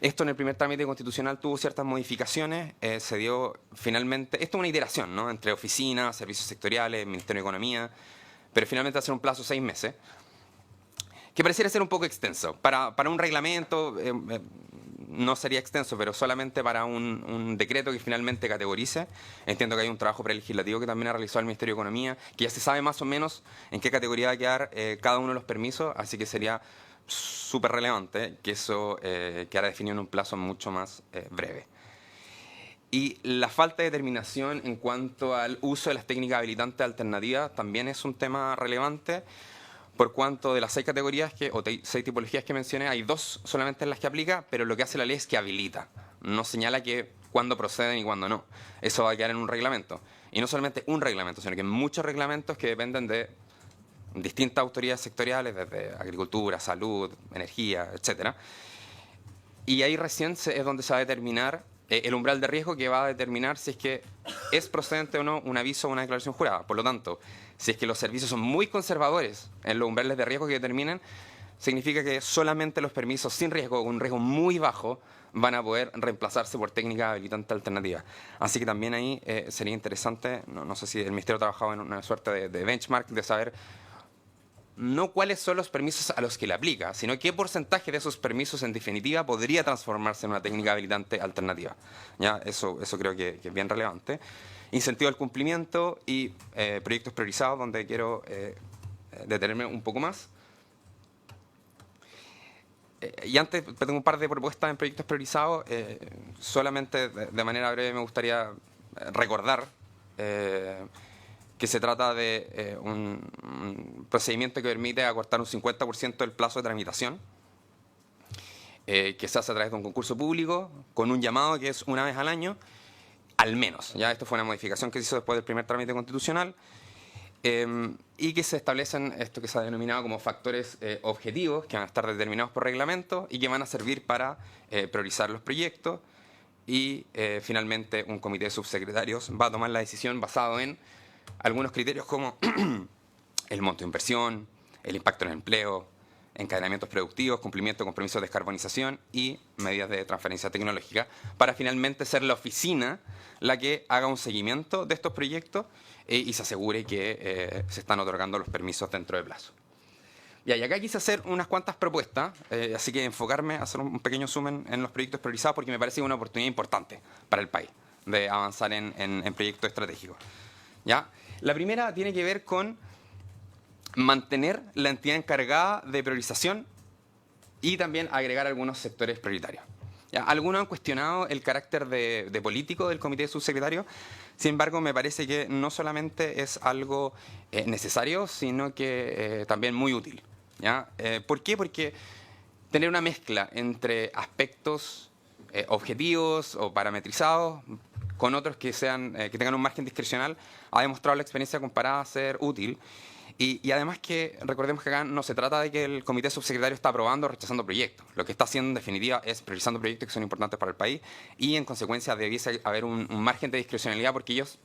E: Esto en el primer trámite constitucional tuvo ciertas modificaciones, se dio finalmente, esto es una iteración, ¿no?, entre oficinas, servicios sectoriales, Ministerio de Economía, pero finalmente va a ser un plazo de 6 meses, que pareciera ser un poco extenso. Para un reglamento no sería extenso, pero solamente para un decreto que finalmente categorice. Entiendo que hay un trabajo prelegislativo que también ha realizado el Ministerio de Economía, que ya se sabe más o menos en qué categoría va a quedar cada uno de los permisos, así que sería súper relevante que eso quedara definido en un plazo mucho más breve. Y la falta de determinación en cuanto al uso de las técnicas habilitantes alternativas también es un tema relevante, por cuanto de las 6 categorías o 6 tipologías que mencioné, hay 2 solamente en las que aplica, pero lo que hace la ley es que habilita. No señala que cuándo proceden y cuándo no. Eso va a quedar en un reglamento. Y no solamente un reglamento, sino que muchos reglamentos que dependen de distintas autoridades sectoriales, desde agricultura, salud, energía, etcétera. Y ahí recién es donde se va a determinar el umbral de riesgo, que va a determinar si es que es procedente o no un aviso o una declaración jurada. Por lo tanto, si es que los servicios son muy conservadores en los umbrales de riesgo que determinen, significa que solamente los permisos sin riesgo o un riesgo muy bajo van a poder reemplazarse por técnicas habilitantes alternativas. Así que también ahí sería interesante, no sé si el Ministerio ha trabajado en una suerte de benchmark, de saber no cuáles son los permisos a los que le aplica, sino qué porcentaje de esos permisos en definitiva podría transformarse en una técnica habilitante alternativa. ¿Ya? Eso creo que es bien relevante. Incentivo al cumplimiento y proyectos priorizados, donde quiero detenerme un poco más. Y antes tengo un par de propuestas en proyectos priorizados. Solamente de manera breve me gustaría recordar que se trata de un procedimiento que permite acortar un 50% del plazo de tramitación, que se hace a través de un concurso público, con un llamado que es una vez al año, al menos. ¿Ya? Esto fue una modificación que se hizo después del primer trámite constitucional, y que se establecen esto que se ha denominado como factores objetivos, que van a estar determinados por reglamento y que van a servir para priorizar los proyectos. Y finalmente un comité de subsecretarios va a tomar la decisión basado en algunos criterios como el monto de inversión, el impacto en el empleo, encadenamientos productivos, cumplimiento de compromisos de descarbonización y medidas de transferencia tecnológica, para finalmente ser la oficina la que haga un seguimiento de estos proyectos y se asegure que se están otorgando los permisos dentro de plazo. Y acá quise hacer unas cuantas propuestas, así que enfocarme, hacer un pequeño zoom en los proyectos priorizados, porque me parece una oportunidad importante para el país de avanzar en proyectos estratégicos. ¿Ya? La primera tiene que ver con mantener la entidad encargada de priorización y también agregar algunos sectores prioritarios. ¿Ya? Algunos han cuestionado el carácter de político del comité de subsecretarios. Sin embargo, me parece que no solamente es algo necesario, sino que también muy útil. ¿Ya? ¿Por qué? Porque tener una mezcla entre aspectos objetivos o parametrizados con otros que tengan un margen discrecional ha demostrado la experiencia comparada ser útil. Y además que recordemos que acá no se trata de que el comité subsecretario está aprobando o rechazando proyectos. Lo que está haciendo en definitiva es priorizando proyectos que son importantes para el país y en consecuencia debiese haber un margen de discrecionalidad, porque ellos,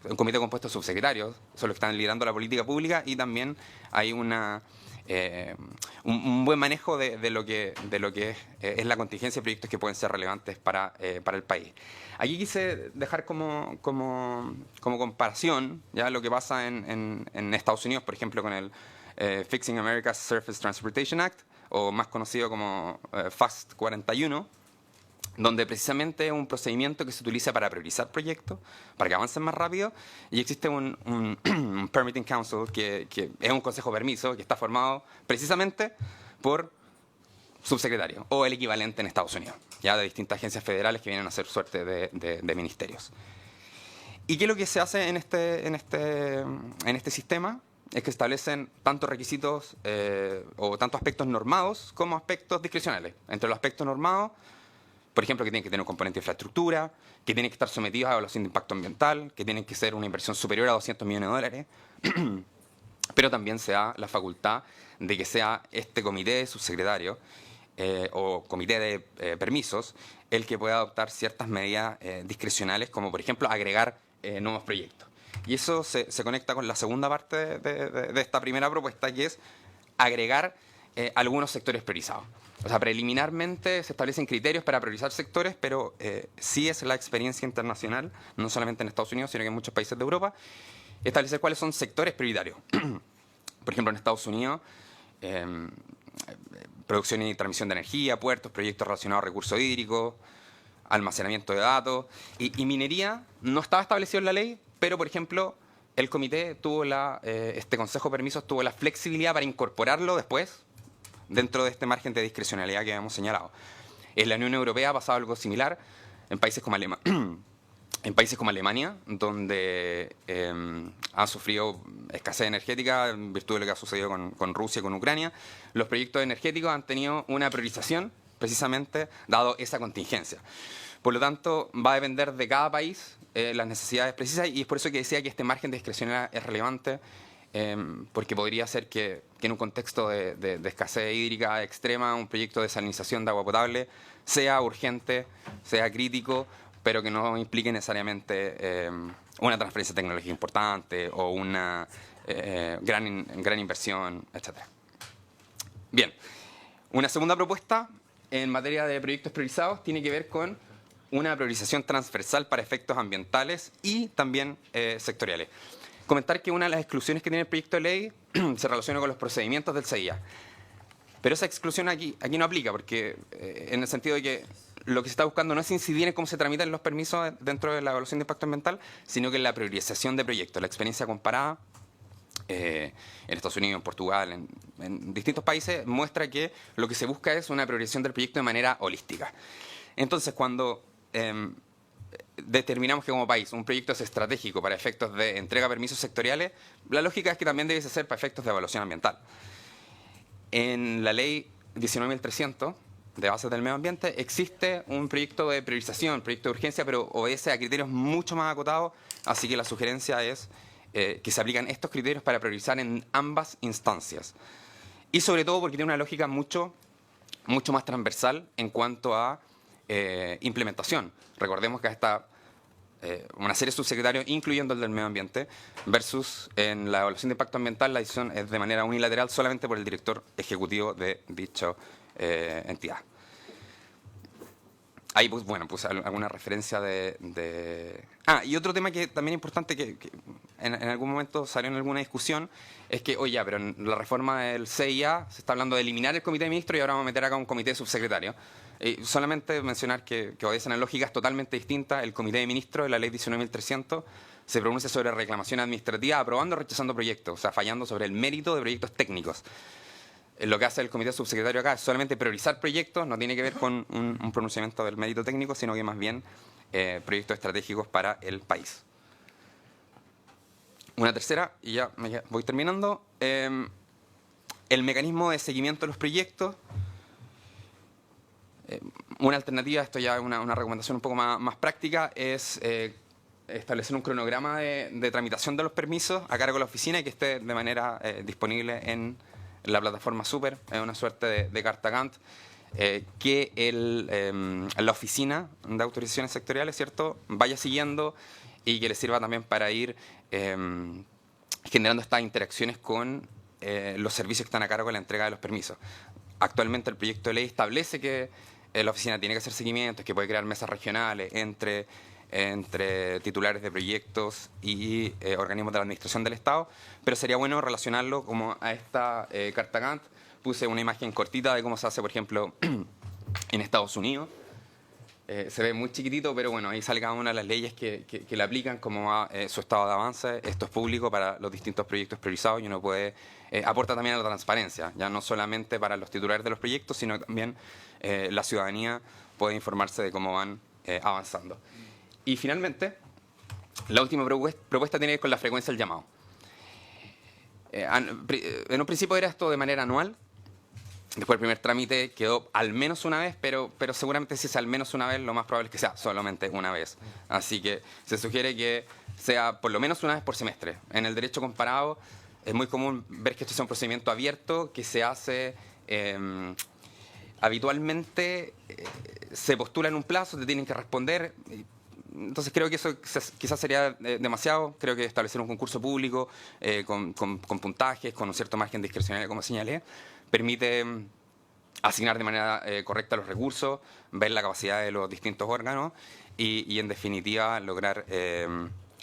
E: un comité compuesto de subsecretarios, son los que están liderando la política pública, y también hay un buen manejo de lo que es la contingencia de proyectos que pueden ser relevantes para el país. Aquí quise dejar como comparación ya lo que pasa en Estados Unidos, por ejemplo, con el Fixing America's Surface Transportation Act, o más conocido como FAST 41, donde precisamente es un procedimiento que se utiliza para priorizar proyectos, para que avancen más rápido, y existe un Permitting Council, que es un consejo de permiso, que está formado precisamente por subsecretarios, o el equivalente en Estados Unidos, ya de distintas agencias federales que vienen a ser suerte de ministerios. ¿Y qué es lo que se hace en este sistema? Es que establecen tantos requisitos o tantos aspectos normados como aspectos discrecionales. Entre los aspectos normados, por ejemplo, que tienen que tener un componente de infraestructura, que tienen que estar sometidos a evaluación de impacto ambiental, que tienen que ser una inversión superior a $200 millones, pero también se da la facultad de que sea este comité subsecretario o comité de permisos el que pueda adoptar ciertas medidas discrecionales, como por ejemplo agregar nuevos proyectos. Y eso se conecta con la segunda parte de esta primera propuesta, que es agregar algunos sectores priorizados. O sea, preliminarmente se establecen criterios para priorizar sectores, pero sí es la experiencia internacional, no solamente en Estados Unidos, sino que en muchos países de Europa, establecer cuáles son sectores prioritarios. Por ejemplo, en Estados Unidos, producción y transmisión de energía, puertos, proyectos relacionados a recursos hídricos, almacenamiento de datos. Y minería no estaba establecido en la ley, pero, por ejemplo, el comité tuvo este Consejo de Permisos tuvo la flexibilidad para incorporarlo después dentro de este margen de discrecionalidad que habíamos señalado. En la Unión Europea ha pasado algo similar. en países como en países como Alemania, donde han sufrido escasez energética en virtud de lo que ha sucedido con Rusia y con Ucrania, los proyectos energéticos han tenido una priorización precisamente dado esa contingencia. Por lo tanto, va a depender de cada país las necesidades precisas, y es por eso que decía que este margen de discrecionalidad es relevante, porque podría ser que en un contexto de escasez hídrica extrema, un proyecto de desalinización de agua potable sea urgente, sea crítico, pero que no implique necesariamente una transferencia tecnológica importante o una gran inversión, etc. Bien, una segunda propuesta en materia de proyectos priorizados tiene que ver con una priorización transversal para efectos ambientales y también sectoriales. Comentar que una de las exclusiones que tiene el proyecto de ley se relaciona con los procedimientos del CIA. Pero esa exclusión aquí no aplica, porque en el sentido de que lo que se está buscando no es incidir en cómo se tramitan los permisos dentro de la evaluación de impacto ambiental, sino que en la priorización de proyectos. La experiencia comparada en Estados Unidos, en Portugal, en distintos países, muestra que lo que se busca es una priorización del proyecto de manera holística. Entonces, cuando determinamos que como país un proyecto es estratégico para efectos de entrega de permisos sectoriales, la lógica es que también debe ser para efectos de evaluación ambiental. En la ley 19.300 de bases del medio ambiente existe un proyecto de priorización, proyecto de urgencia, pero obedece a criterios mucho más acotados, así que la sugerencia es que se aplican estos criterios para priorizar en ambas instancias. Y sobre todo porque tiene una lógica mucho más transversal en cuanto a implementación. Recordemos que hasta una serie de subsecretarios, incluyendo el del medio ambiente, versus en la evaluación de impacto ambiental la decisión es de manera unilateral solamente por el director ejecutivo de dicha entidad. Ahí puse alguna referencia y otro tema que también es importante, que en algún momento salió en alguna discusión, es que, oye, pero en la reforma del CIA se está hablando de eliminar el comité de ministros y ahora vamos a meter acá un comité de subsecretarios. Solamente mencionar que obedecen a lógicas totalmente distintas. El comité de ministros de la ley 19.300 se pronuncia sobre reclamación administrativa, aprobando o rechazando proyectos, o sea, fallando sobre el mérito de proyectos técnicos. Lo que hace el comité subsecretario acá es solamente priorizar proyectos, no tiene que ver con un pronunciamiento del mérito técnico, sino que más bien proyectos estratégicos para el país. Una tercera, y ya voy terminando, el mecanismo de seguimiento de los proyectos. Una alternativa, esto ya es una recomendación un poco más práctica, es establecer un cronograma de tramitación de los permisos a cargo de la oficina y que esté de manera disponible en la plataforma Super, es una suerte de carta Gantt, que la oficina de autorizaciones sectoriales, ¿cierto?, vaya siguiendo y que le sirva también para ir generando estas interacciones con los servicios que están a cargo de la entrega de los permisos. Actualmente el proyecto de ley establece que la oficina tiene que hacer seguimientos, que puede crear mesas regionales entre titulares de proyectos y organismos de la administración del Estado, pero sería bueno relacionarlo como a esta carta Gantt. Puse una imagen cortita de cómo se hace, por ejemplo, en Estados Unidos. Se ve muy chiquitito, pero bueno, ahí sale cada una de las leyes que le aplican, como a su estado de avance. Esto es público para los distintos proyectos priorizados y uno puede aporta también a la transparencia, ya no solamente para los titulares de los proyectos, sino que también la ciudadanía puede informarse de cómo van avanzando. Y finalmente, la última propuesta tiene que ver con la frecuencia del llamado. En un principio era esto de manera anual. Después el primer trámite quedó al menos una vez, pero seguramente si es al menos una vez, lo más probable es que sea solamente una vez. Así que se sugiere que sea por lo menos una vez por semestre. En el derecho comparado es muy común ver que esto es un procedimiento abierto que se hace habitualmente, se postula en un plazo, te tienen que responder. Entonces creo que eso quizás sería demasiado. Creo que establecer un concurso público con puntajes, con un cierto margen discrecional, como señalé, permite asignar de manera correcta los recursos, ver la capacidad de los distintos órganos y en definitiva lograr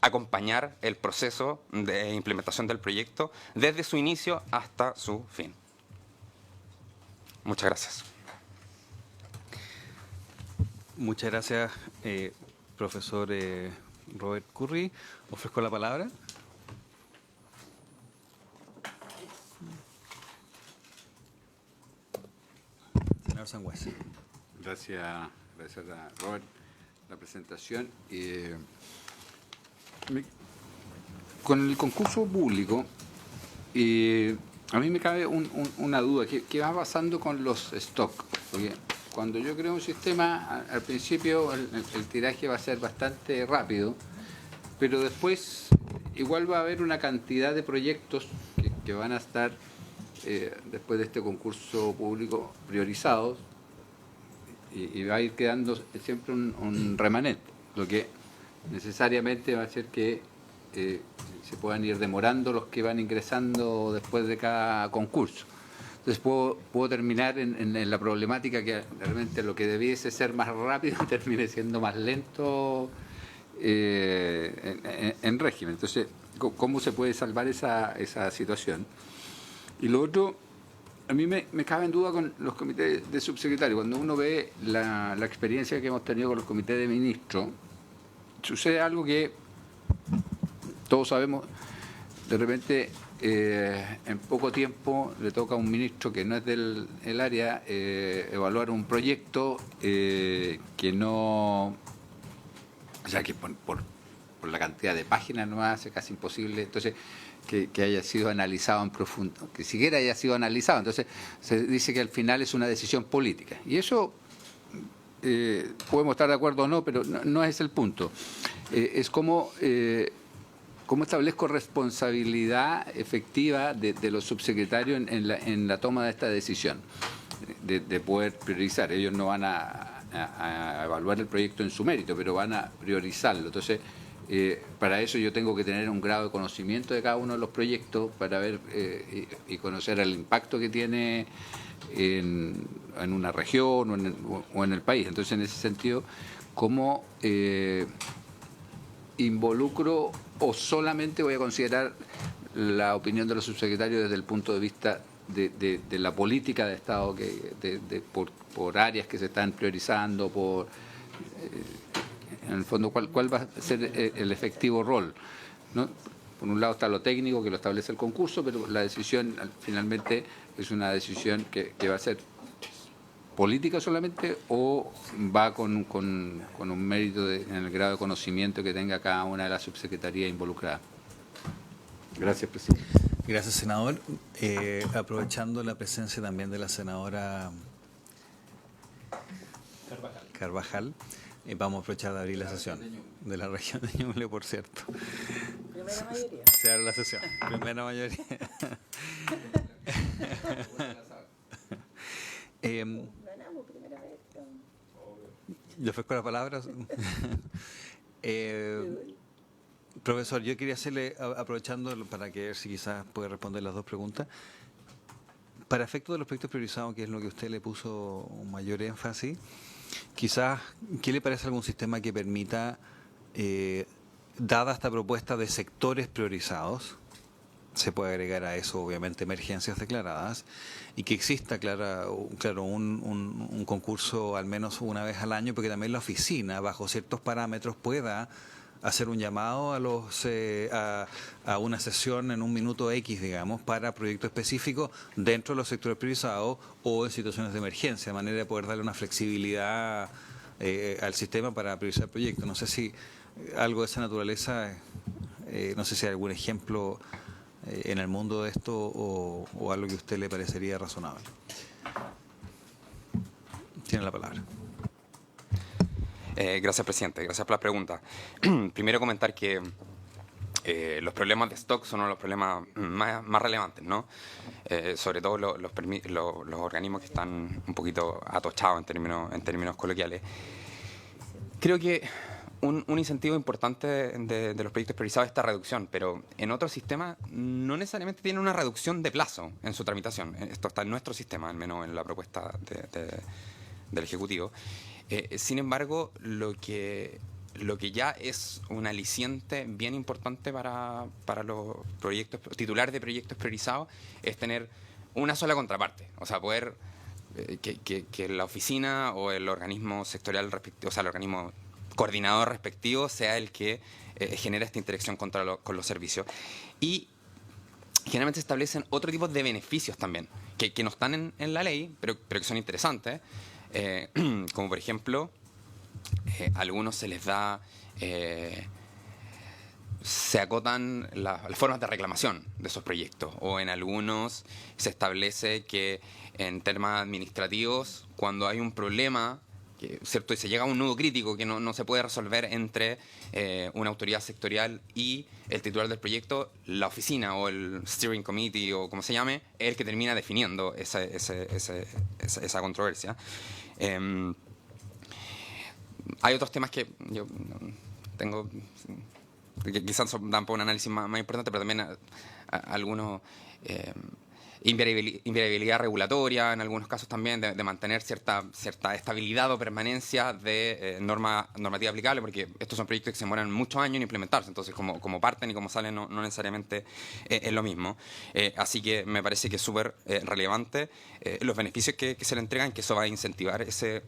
E: acompañar el proceso de implementación del proyecto desde su inicio hasta su fin. Muchas gracias.
A: Muchas gracias, profesor Robert Curry. Ofrezco la palabra. Señor Sangüesa.
D: Gracias a Robert. la presentación. Con el concurso público, a mí me cabe una duda. ¿Qué va pasando con los stocks? Porque cuando yo creo un sistema, al principio el tiraje va a ser bastante rápido, pero después igual va a haber una cantidad de proyectos que van a estar, después de este concurso público, priorizados, y va a ir quedando siempre un remanente, lo que necesariamente va a hacer que se puedan ir demorando los que van ingresando después de cada concurso. Entonces puedo terminar en la problemática que realmente lo que debiese ser más rápido termine siendo más lento en régimen. Entonces, ¿cómo se puede salvar esa situación? Y lo otro, a mí me cabe en duda con los comités de subsecretarios. Cuando uno ve la experiencia que hemos tenido con los comités de ministros, sucede algo que todos sabemos. De repente, en poco tiempo le toca a un ministro que no es del área evaluar un proyecto que no... O sea, que por la cantidad de páginas no hace casi imposible. Entonces, que haya sido analizado en profundo, que siquiera haya sido analizado. Entonces, se dice que al final es una decisión política. Y eso podemos estar de acuerdo o no, pero no es el punto. Es como... ¿Cómo establezco responsabilidad efectiva de los subsecretarios en la toma de esta decisión? De poder priorizar. Ellos no van a evaluar el proyecto en su mérito, pero van a priorizarlo. Entonces, para eso yo tengo que tener un grado de conocimiento de cada uno de los proyectos para ver y conocer el impacto que tiene en una región o en el país. Entonces, en ese sentido, ¿cómo involucro o solamente voy a considerar la opinión de los subsecretarios desde el punto de vista de la política de Estado, por áreas que se están priorizando, en el fondo, ¿cuál va a ser el efectivo rol? ¿No? Por un lado está lo técnico, que lo establece el concurso, pero la decisión finalmente es una decisión que va a ser política solamente o va con un mérito en el grado de conocimiento que tenga cada una de las subsecretarías involucradas. Gracias, presidente.
A: Gracias, senador. Aprovechando la presencia también de la senadora Carvajal, vamos a aprovechar de abrir la sesión de la región de Ñuble, por cierto.
F: Primera mayoría.
A: Se abre la sesión. Primera mayoría.
F: Ganamos primera vez.
A: ¿Le ofrezco la palabra? Profesor, yo quería hacerle, aprovechando para que ver si quizás puede responder las dos preguntas. Para efectos de los proyectos priorizados, que es lo que usted le puso un mayor énfasis, quizás, ¿qué le parece algún sistema que permita, dada esta propuesta de sectores priorizados, se puede agregar a eso obviamente emergencias declaradas, y que exista un concurso al menos una vez al año, porque también la oficina, bajo ciertos parámetros, pueda hacer un llamado a una sesión en un minuto X, digamos, para proyectos específicos dentro de los sectores priorizados o en situaciones de emergencia, de manera de poder darle una flexibilidad al sistema para priorizar proyectos. No sé si algo de esa naturaleza, no sé si hay algún ejemplo en el mundo de esto o algo que a usted le parecería razonable. Tiene la palabra.
E: Gracias, presidente. Gracias por la pregunta. Primero comentar que los problemas de stock son uno de los problemas más relevantes, ¿no? Sobre todo los organismos que están un poquito atochados en términos coloquiales. Creo que un incentivo importante de los proyectos priorizados es esta reducción, pero en otros sistemas no necesariamente tiene una reducción de plazo en su tramitación. Esto está en nuestro sistema, al menos en la propuesta del Ejecutivo. Sin embargo, lo que ya es un aliciente bien importante para los proyectos titulares de proyectos priorizados es tener una sola contraparte, o sea, poder que la oficina o el organismo sectorial respectivo, o sea, el organismo coordinador respectivo sea el que genera esta interacción con los servicios. Y generalmente se establecen otro tipo de beneficios también, que no están en la ley, pero que son interesantes, como por ejemplo a algunos se les da, se acotan las formas de reclamación de esos proyectos, o en algunos se establece que en temas administrativos, cuando hay un problema, ¿cierto? Y se llega a un nudo crítico que no se puede resolver entre una autoridad sectorial y el titular del proyecto, la oficina o el steering committee o como se llame, es el que termina definiendo esa controversia. Hay otros temas que yo tengo, que quizás dan para un análisis más importante, pero también algunos... invariabilidad regulatoria, en algunos casos también de mantener cierta estabilidad o permanencia de normativa aplicable, porque estos son proyectos que se demoran muchos años en implementarse, entonces como parten y como salen no necesariamente es lo mismo. Así que me parece que es súper relevante los beneficios que se le entregan, que eso va a incentivar ese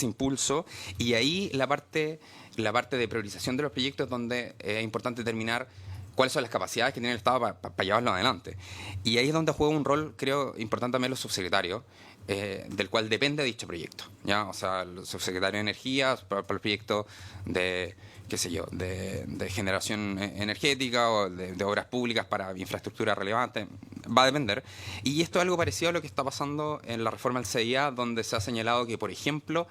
E: impulso, y ahí la parte de priorización de los proyectos, donde es importante determinar cuáles son las capacidades que tiene el Estado para llevarlo adelante. Y ahí es donde juega un rol, creo, importante también los subsecretarios, del cual depende dicho proyecto, ¿ya? O sea, el subsecretario de Energía para el proyecto de, qué sé yo, de generación energética o de obras públicas para infraestructura relevante, va a depender. Y esto es algo parecido a lo que está pasando en la reforma del CIA, donde se ha señalado que, por ejemplo,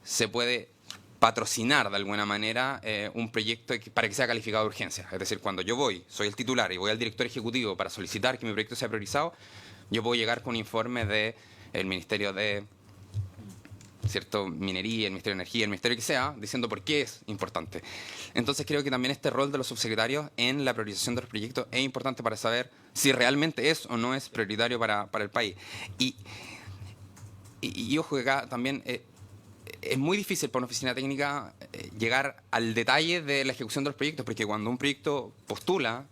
E: se puede patrocinar de alguna manera un proyecto para que sea calificado de urgencia. Es decir, cuando yo soy el titular y voy al director ejecutivo para solicitar que mi proyecto sea priorizado, yo puedo llegar con un informe del Ministerio de Minería, el Ministerio de Energía, el Ministerio que sea, diciendo por qué es importante. Entonces creo que también este rol de los subsecretarios en la priorización de los proyectos es importante para saber si realmente es o no es prioritario para el país. Y ojo que acá también... es muy difícil para una oficina técnica llegar al detalle de la ejecución de los proyectos, porque cuando un proyecto postula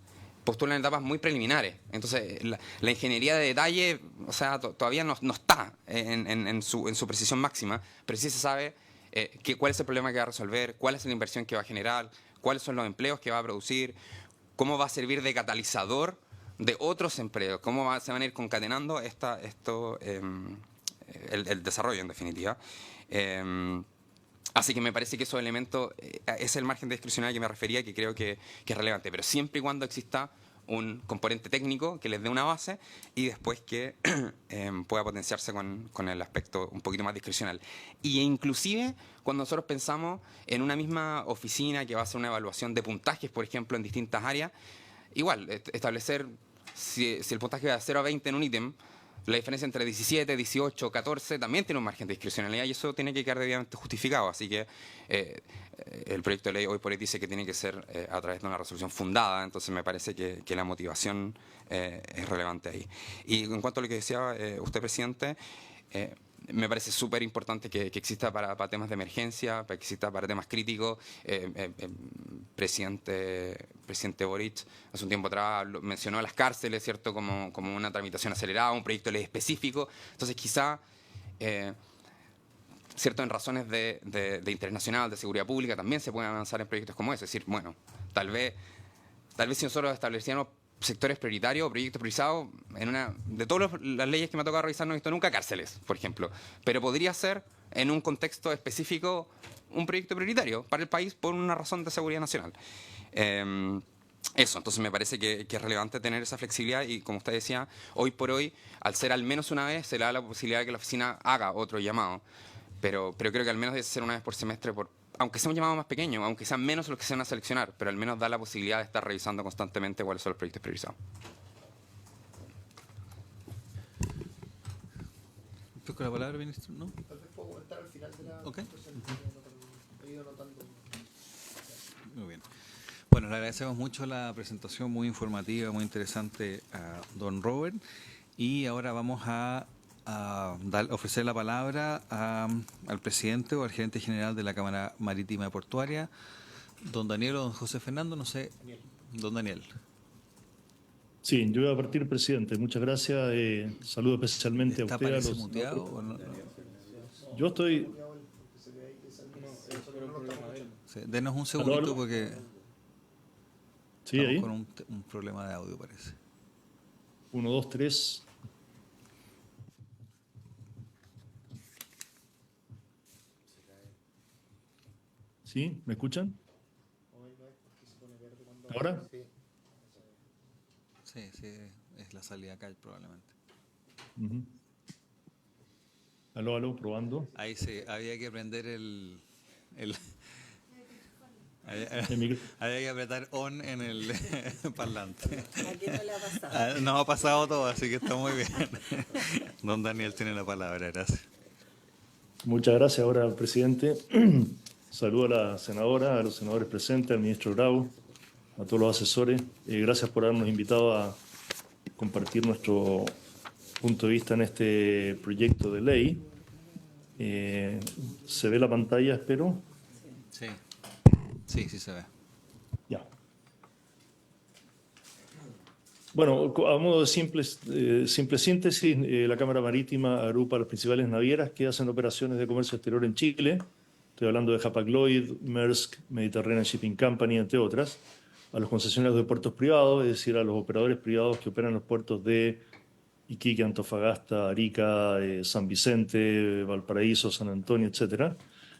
E: en etapas muy preliminares. Entonces, la ingeniería de detalle, o sea, todavía no está en su precisión máxima, pero sí se sabe cuál es el problema que va a resolver, cuál es la inversión que va a generar, cuáles son los empleos que va a producir, cómo va a servir de catalizador de otros empleos, cómo se van a ir concatenando el desarrollo, en definitiva. Así que me parece que esos elementos es el margen de discrecionalidad que me refería, que creo que es relevante, pero siempre y cuando exista un componente técnico que les dé una base y después que pueda potenciarse con el aspecto un poquito más discrecional. Y inclusive cuando nosotros pensamos en una misma oficina que va a hacer una evaluación de puntajes, por ejemplo, en distintas áreas, igual, establecer si el puntaje va de 0 a 20 en un ítem, la diferencia entre 17, 18, 14 también tiene un margen de discrecionalidad y eso tiene que quedar debidamente justificado. Así que el proyecto de ley hoy por hoy dice que tiene que ser a través de una resolución fundada, entonces me parece que la motivación es relevante ahí. Y en cuanto a lo que decía usted, presidente, me parece súper importante que exista para temas de emergencia, que exista para temas críticos. Presidente Boric hace un tiempo atrás mencionó las cárceles, ¿cierto?, como una tramitación acelerada, un proyecto de ley específico. Entonces quizá, ¿cierto?, en razones de interés nacional, de seguridad pública, también se pueden avanzar en proyectos como ese. Es decir, bueno, tal vez si nosotros estableciéramos sectores prioritarios o proyectos priorizados, de todas las leyes que me ha tocado revisar no he visto nunca cárceles, por ejemplo, pero podría ser en un contexto específico un proyecto prioritario para el país por una razón de seguridad nacional. Eso, entonces me parece que es relevante tener esa flexibilidad y, como usted decía, hoy por hoy, al ser al menos una vez, se le da la posibilidad de que la oficina haga otro llamado, pero creo que al menos debe ser una vez por semestre, aunque sea un llamado más pequeño, aunque sean menos los que se van a seleccionar, pero al menos da la posibilidad de estar revisando constantemente cuáles son los proyectos priorizados.
A: ¿Con la palabra, ministro? ¿No?
G: Tal vez puedo comentar al final de la
A: Ok.
G: presentación. He ido notando.
A: Muy bien. Bueno, le agradecemos mucho la presentación, muy informativa, muy interesante a don Robert. Y ahora vamos a ofrecer la palabra al presidente o al gerente general de la Cámara Marítima y Portuaria, don Daniel o don José Fernando, no sé. Don Daniel.
H: Sí, yo voy a partir, presidente. Muchas gracias. Saludo especialmente a
A: ¿Está
H: usted.
A: parece muteado o no?
H: Yo estoy...
A: Sí, denos un segundito porque
H: Sí,
A: estamos
H: ahí.
A: con un problema de audio, parece.
H: 1, 2, 3. ¿Sí? ¿Me escuchan? ¿Ahora?
A: Sí, sí, es la salida acá probablemente.
H: Ujú. Aló, aló, probando.
A: Ahí sí, había que prender el había,
H: El micro-
A: había que apretar on en el parlante.
F: ¿A quién no le ha pasado?
A: Nos ha pasado todo, así que está muy bien. Don Daniel tiene la palabra, gracias.
H: Muchas gracias, ahora, presidente. Saludo a la senadora, a los senadores presentes, al ministro Bravo, a todos los asesores. Gracias por habernos invitado a compartir nuestro punto de vista en este proyecto de ley. ¿Se ve la pantalla, espero?
A: Sí, sí, sí se ve.
H: Ya. Bueno, a modo de simple síntesis, la Cámara Marítima agrupa las principales navieras que hacen operaciones de comercio exterior en Chile. Estoy hablando de Hapag-Lloyd, Maersk, Mediterranean Shipping Company, entre otras. A los concesionarios de puertos privados, es decir, a los operadores privados que operan los puertos de Iquique, Antofagasta, Arica, San Vicente, Valparaíso, San Antonio, etcétera,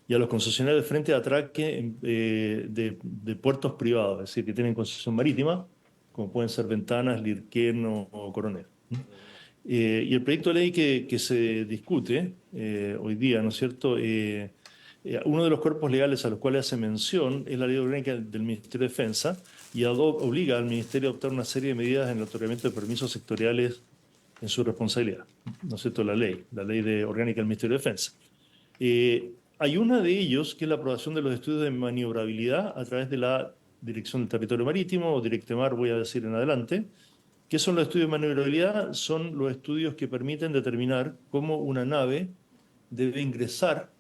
H: y a los concesionarios de frente de atraque de puertos privados, es decir, que tienen concesión marítima, como pueden ser Ventanas, Lirquén o Coronel. Y el proyecto de ley que se discute hoy día, ¿no es cierto? Uno de los cuerpos legales a los cuales hace mención es la Ley Orgánica del Ministerio de Defensa y obliga al Ministerio a adoptar una serie de medidas en el otorgamiento de permisos sectoriales en su responsabilidad, ¿no es cierto? La ley orgánica del Ministerio de Defensa. Hay una de ellos que es la aprobación de los estudios de maniobrabilidad a través de la Dirección del Territorio Marítimo, o Directemar, voy a decir en adelante. ¿Qué son los estudios de maniobrabilidad? Son los estudios que permiten determinar cómo una nave debe ingresar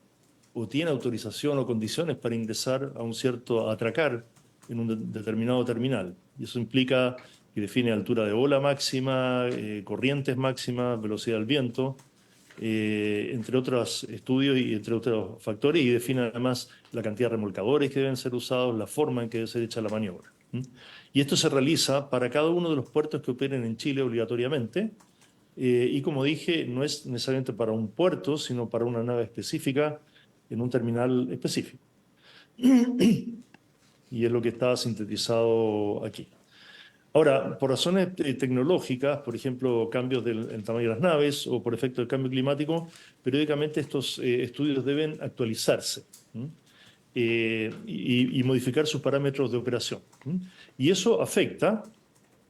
H: o tiene autorización o condiciones para ingresar a atracar en un determinado terminal. Y eso implica que define altura de ola máxima, corrientes máximas, velocidad del viento, entre otros estudios y entre otros factores, y define además la cantidad de remolcadores que deben ser usados, la forma en que debe ser hecha la maniobra. Y esto se realiza para cada uno de los puertos que operen en Chile obligatoriamente, y como dije, no es necesariamente para un puerto, sino para una nave específica en un terminal específico. Y es lo que está sintetizado aquí. Ahora, por razones tecnológicas, por ejemplo, cambios del tamaño de las naves o por efecto del cambio climático, periódicamente estos estudios deben actualizarse y modificar sus parámetros de operación. Y eso afecta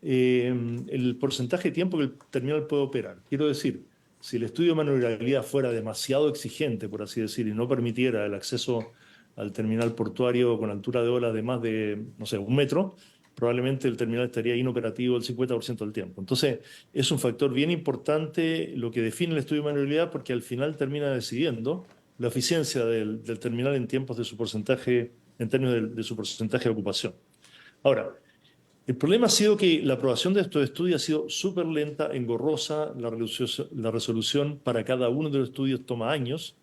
H: el porcentaje de tiempo que el terminal puede operar. Quiero decir, si el estudio de maniobrabilidad fuera demasiado exigente, por así decir, y no permitiera el acceso al terminal portuario con altura de ola de más de, no sé, 1 metro, probablemente el terminal estaría inoperativo el 50% del tiempo. Entonces, es un factor bien importante lo que define el estudio de maniobrabilidad, porque al final termina decidiendo la eficiencia del terminal en tiempos de su porcentaje, en términos de su porcentaje de ocupación. Ahora, el problema ha sido que la aprobación de estos estudios ha sido súper lenta, engorrosa, la resolución para cada uno de los estudios toma años,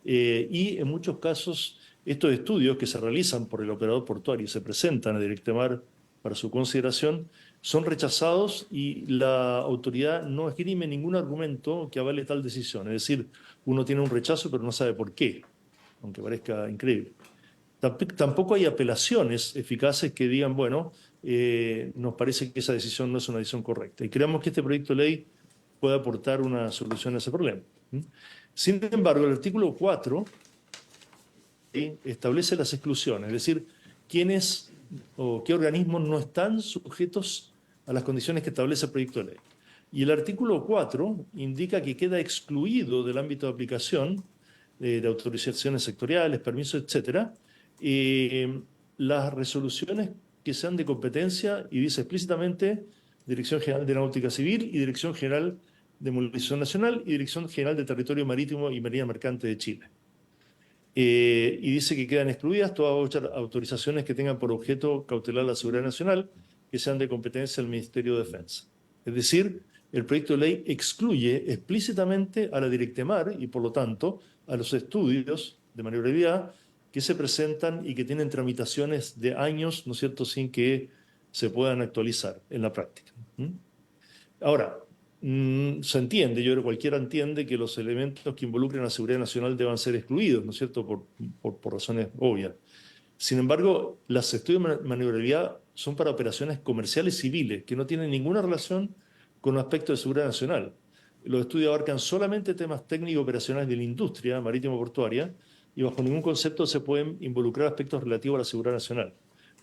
H: y en muchos casos estos estudios que se realizan por el operador portuario y se presentan a Directemar para su consideración son rechazados y la autoridad no esgrime ningún argumento que avale tal decisión. Es decir, uno tiene un rechazo pero no sabe por qué, aunque parezca increíble. Tampoco hay apelaciones eficaces que digan, bueno, nos parece que esa decisión no es una decisión correcta. Y creemos que este proyecto de ley puede aportar una solución a ese problema. Sin embargo, el artículo 4 establece las exclusiones, es decir, quiénes o qué organismos no están sujetos a las condiciones que establece el proyecto de ley. Y el artículo 4 indica que queda excluido del ámbito de aplicación de autorizaciones sectoriales, permisos, etcétera, las resoluciones que sean de competencia, y dice explícitamente Dirección General de Náutica Civil y Dirección General de Movilización Nacional y Dirección General de Territorio Marítimo y Marina Mercante de Chile. Y dice que quedan excluidas todas autorizaciones que tengan por objeto cautelar la seguridad nacional, que sean de competencia del Ministerio de Defensa. Es decir, el proyecto de ley excluye explícitamente a la Directemar y, por lo tanto, a los estudios de maniobrabilidad que se presentan y que tienen tramitaciones de años, ¿no es cierto?, sin que se puedan actualizar en la práctica. Ahora, se entiende, yo creo que cualquiera entiende que los elementos que involucren a la seguridad nacional deban ser excluidos, ¿no es cierto?, por razones obvias. Sin embargo, los estudios de maniobrabilidad son para operaciones comerciales civiles, que no tienen ninguna relación con un aspecto de seguridad nacional. Los estudios abarcan solamente temas técnicos operacionales de la industria marítimo-portuaria y bajo ningún concepto se pueden involucrar aspectos relativos a la seguridad nacional.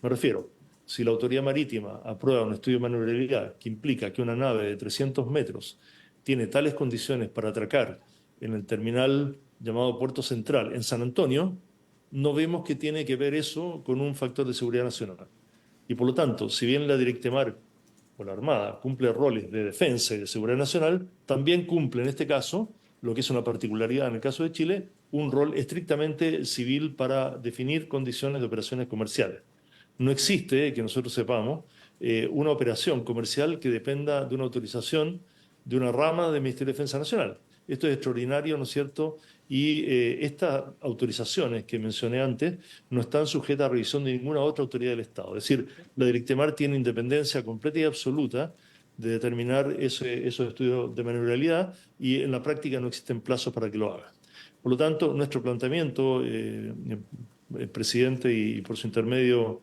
H: Me refiero, si la autoridad marítima aprueba un estudio de maniobrabilidad que implica que una nave de 300 metros tiene tales condiciones para atracar en el terminal llamado Puerto Central en San Antonio, no vemos que tiene que ver eso con un factor de seguridad nacional. Y por lo tanto, si bien la Directemar o la Armada cumple roles de defensa y de seguridad nacional, también cumple en este caso, lo que es una particularidad en el caso de Chile, un rol estrictamente civil para definir condiciones de operaciones comerciales. No existe, que nosotros sepamos, una operación comercial que dependa de una autorización de una rama del Ministerio de Defensa Nacional. Esto es extraordinario, ¿no es cierto? Y estas autorizaciones que mencioné antes no están sujetas a revisión de ninguna otra autoridad del Estado. Es decir, la Directemar tiene independencia completa y absoluta de determinar esos estudios de maniobrabilidad y en la práctica no existen plazos para que lo haga. Por lo tanto, nuestro planteamiento, presidente y por su intermedio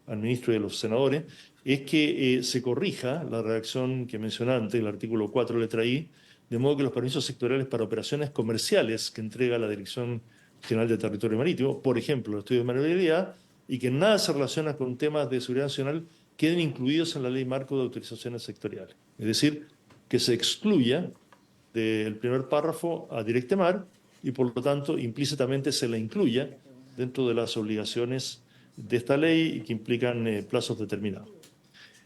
H: al ministro y a los senadores, es que se corrija la redacción que mencioné antes, el artículo 4, letra I, de modo que los permisos sectoriales para operaciones comerciales que entrega la Dirección General de Territorio Marítimo, por ejemplo, los estudios de maniobrabilidad, y que nada se relaciona con temas de seguridad nacional, queden incluidos en la Ley Marco de Autorizaciones Sectoriales. Es decir, que se excluya del primer párrafo a Directemar y por lo tanto implícitamente se la incluya dentro de las obligaciones de esta ley y que implican plazos determinados.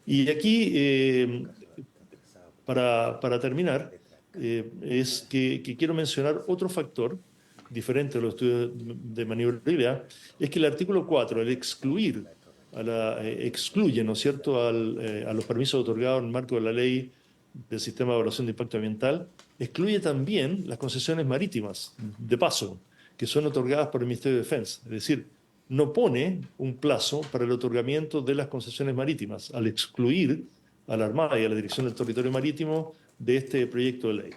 H: Y aquí, para terminar, es que quiero mencionar otro factor diferente a los estudios de maniobrabilidad, es que el artículo 4, el excluir, excluye, ¿no es cierto?, a los permisos otorgados en el marco de la ley del Sistema de Evaluación de Impacto Ambiental, excluye también las concesiones marítimas, de paso, que son otorgadas por el Ministerio de Defensa. Es decir, no pone un plazo para el otorgamiento de las concesiones marítimas, al excluir a la Armada y a la Dirección del Territorio Marítimo de este proyecto de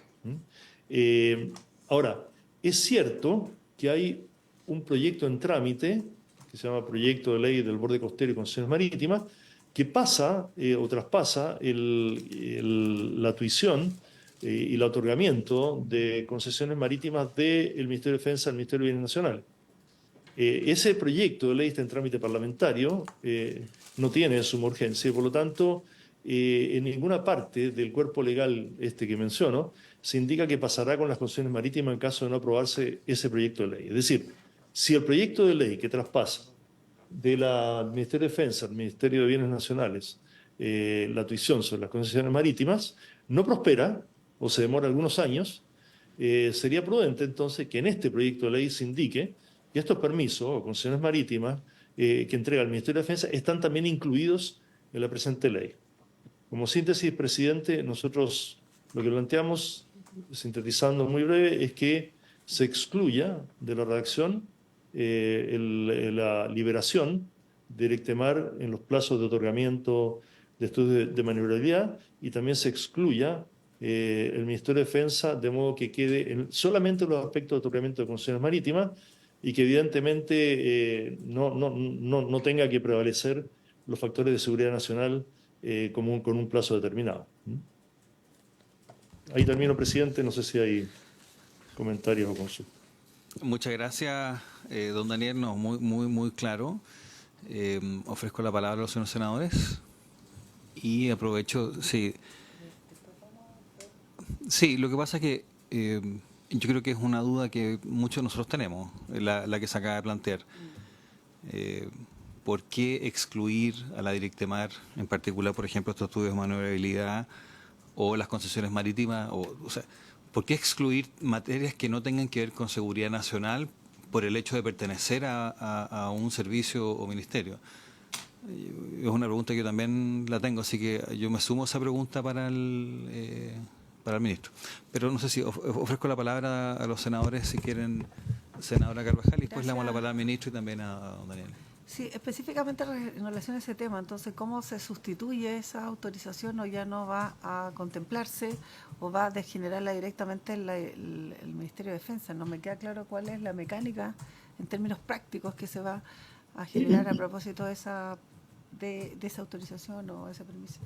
H: ley. Ahora, es cierto que hay un proyecto en trámite, que se llama Proyecto de Ley del Borde Costero y Concesiones Marítimas, que pasa o traspasa la tuición y el otorgamiento de concesiones marítimas del Ministerio de Defensa al Ministerio de Bienes Nacionales. Ese proyecto de ley está en trámite parlamentario, no tiene suma urgencia y por lo tanto en ninguna parte del cuerpo legal que menciono se indica que pasará con las concesiones marítimas en caso de no aprobarse ese proyecto de ley. Es decir, si el proyecto de ley que traspasa del Ministerio de Defensa al Ministerio de Bienes Nacionales la tuición sobre las concesiones marítimas no prospera o se demora algunos años, sería prudente entonces que en este proyecto de ley se indique que estos permisos o concesiones marítimas que entrega el Ministerio de Defensa están también incluidos en la presente ley. Como síntesis, presidente, nosotros lo que planteamos, sintetizando muy breve, es que se excluya de la redacción la liberación de Directemar en los plazos de otorgamiento de estudios de maniobrabilidad y también se excluya el Ministerio de Defensa de modo que quede solamente los aspectos de otorgamiento de concesiones marítimas y que evidentemente no tenga que prevalecer los factores de seguridad nacional con un plazo determinado. Ahí termino, presidente. No sé si hay comentarios o consultas.
A: Muchas gracias, don Daniel. No, muy claro. Ofrezco la palabra a los señores senadores y aprovecho. Sí, lo que pasa es que yo creo que es una duda que muchos de nosotros tenemos, la que se acaba de plantear. ¿Por qué excluir a la Directemar, en particular, por ejemplo, estos estudios de maniobrabilidad o las concesiones marítimas? O sea, ¿por qué excluir materias que no tengan que ver con seguridad nacional por el hecho de pertenecer a un servicio o ministerio? Es una pregunta que yo también la tengo, así que yo me sumo a esa pregunta para el ministro. Pero no sé si ofrezco la palabra a los senadores, si quieren, senadora Carvajal, y después le damos la palabra al ministro y también a don Daniel.
F: Sí, específicamente en relación a ese tema, entonces, ¿cómo se sustituye esa autorización o ya no va a contemplarse o va a degenerarla directamente el Ministerio de Defensa? No me queda claro cuál es la mecánica en términos prácticos que se va a generar a propósito de esa autorización o ese permiso.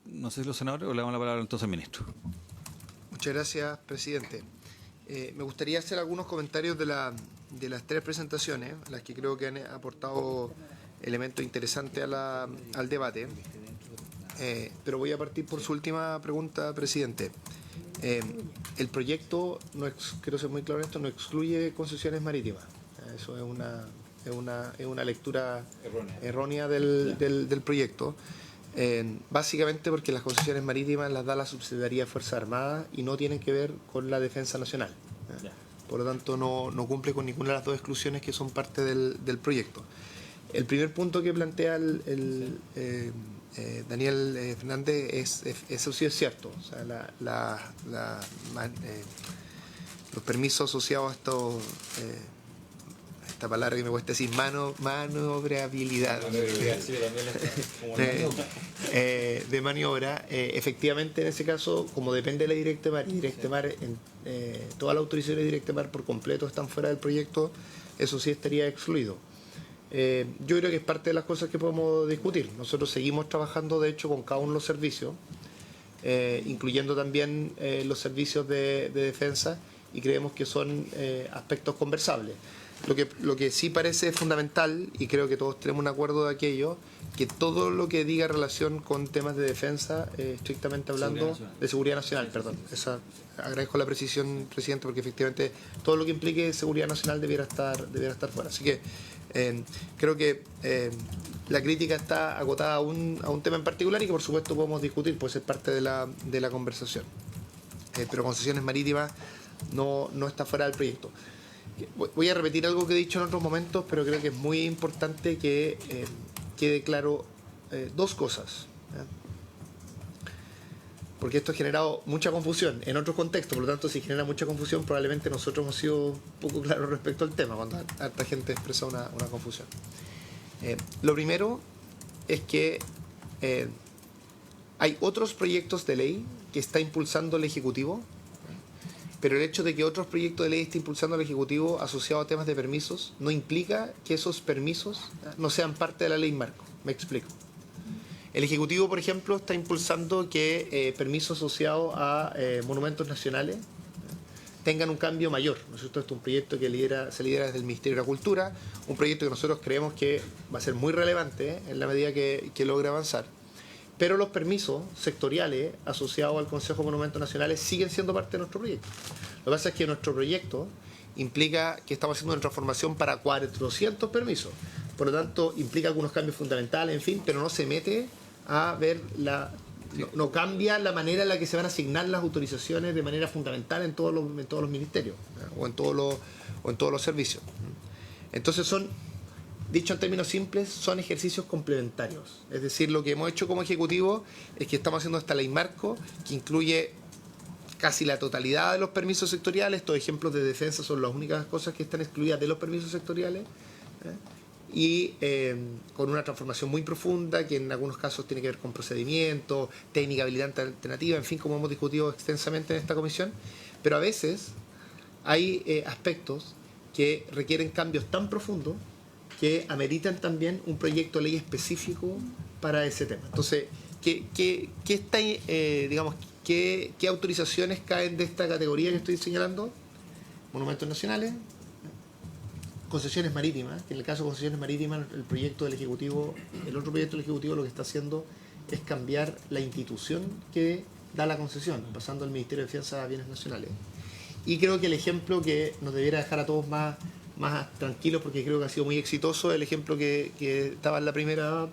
A: No sé si los senadores o le damos la palabra entonces al ministro.
G: Muchas gracias, presidente. Me gustaría hacer algunos comentarios de las tres presentaciones, las que creo que han aportado elementos interesantes al debate. Pero voy a partir por su última pregunta, presidente. El proyecto, quiero ser muy claro en esto, no excluye concesiones marítimas. Eso es una lectura errónea del proyecto. Básicamente porque las concesiones marítimas las da la Subsecretaría de Fuerzas Armadas y no tienen que ver con la defensa nacional. Por lo tanto, no cumple con ninguna de las dos exclusiones que son parte del proyecto. El primer punto que plantea Daniel Fernández eso sí es cierto. O sea, los permisos asociados a estos... esta palabra que me cuesta decir, maniobrabilidad de maniobra, efectivamente en ese caso, como depende de la Directemar, y Directemar, todas las autorizaciones de Directemar por completo están fuera del proyecto, eso sí estaría excluido. Yo creo que es parte de las cosas que podemos discutir. Nosotros seguimos trabajando, de hecho, con cada uno de los servicios, incluyendo también los servicios de defensa, y creemos que son aspectos conversables. Lo que sí parece fundamental, y creo que todos tenemos un acuerdo de aquello, que todo lo que diga relación con temas de defensa, estrictamente hablando, de seguridad nacional, perdón. Agradezco la precisión, presidente, porque efectivamente todo lo que implique seguridad nacional debiera estar fuera. Así que creo que la crítica está acotada a un tema en particular y que por supuesto podemos discutir, puede ser parte de la conversación. Pero concesiones marítimas no está fuera del proyecto. Voy a repetir algo que he dicho en otros momentos, pero creo que es muy importante que quede claro dos cosas. Porque esto ha generado mucha confusión en otros contextos, por lo tanto, si genera mucha confusión, probablemente nosotros hemos sido poco claros respecto al tema, cuando harta gente expresa una confusión. Lo primero es que hay otros proyectos de ley que está impulsando el Ejecutivo, pero el hecho de que otros proyectos de ley esté impulsando el Ejecutivo asociados a temas de permisos no implica que esos permisos no sean parte de la ley marco. Me explico. El Ejecutivo, por ejemplo, está impulsando que permisos asociados a monumentos nacionales tengan un cambio mayor. ¿No es cierto? Esto es un proyecto que se lidera desde el Ministerio de la Cultura, un proyecto que nosotros creemos que va a ser muy relevante en la medida que logre avanzar. Pero los permisos sectoriales asociados al Consejo de Monumentos Nacionales siguen siendo parte de nuestro proyecto. Lo que pasa es que nuestro proyecto implica que estamos haciendo una transformación para 400 permisos. Por lo tanto, implica algunos cambios fundamentales, en fin, pero no se mete a ver no cambia la manera en la que se van a asignar las autorizaciones de manera fundamental en todos los ministerios o en todos los servicios. Entonces dicho en términos simples, son ejercicios complementarios. Es decir, lo que hemos hecho como Ejecutivo es que estamos haciendo esta ley marco que incluye casi la totalidad de los permisos sectoriales. Estos ejemplos de defensa son las únicas cosas que están excluidas de los permisos sectoriales. Y con una transformación muy profunda que en algunos casos tiene que ver con procedimientos, técnica, habilidad alternativa, en fin, como hemos discutido extensamente en esta comisión. Pero a veces hay aspectos que requieren cambios tan profundos que ameritan también un proyecto de ley específico para ese tema. Entonces, ¿qué autorizaciones caen de esta categoría que estoy señalando? Monumentos nacionales, concesiones marítimas, que en el caso de concesiones marítimas, el otro proyecto del Ejecutivo lo que está haciendo es cambiar la institución que da la concesión, pasando al Ministerio de Defensa a Bienes Nacionales. Y creo que el ejemplo que nos debiera dejar a todos más tranquilos, porque creo que ha sido muy exitoso, el ejemplo que estaba en la primera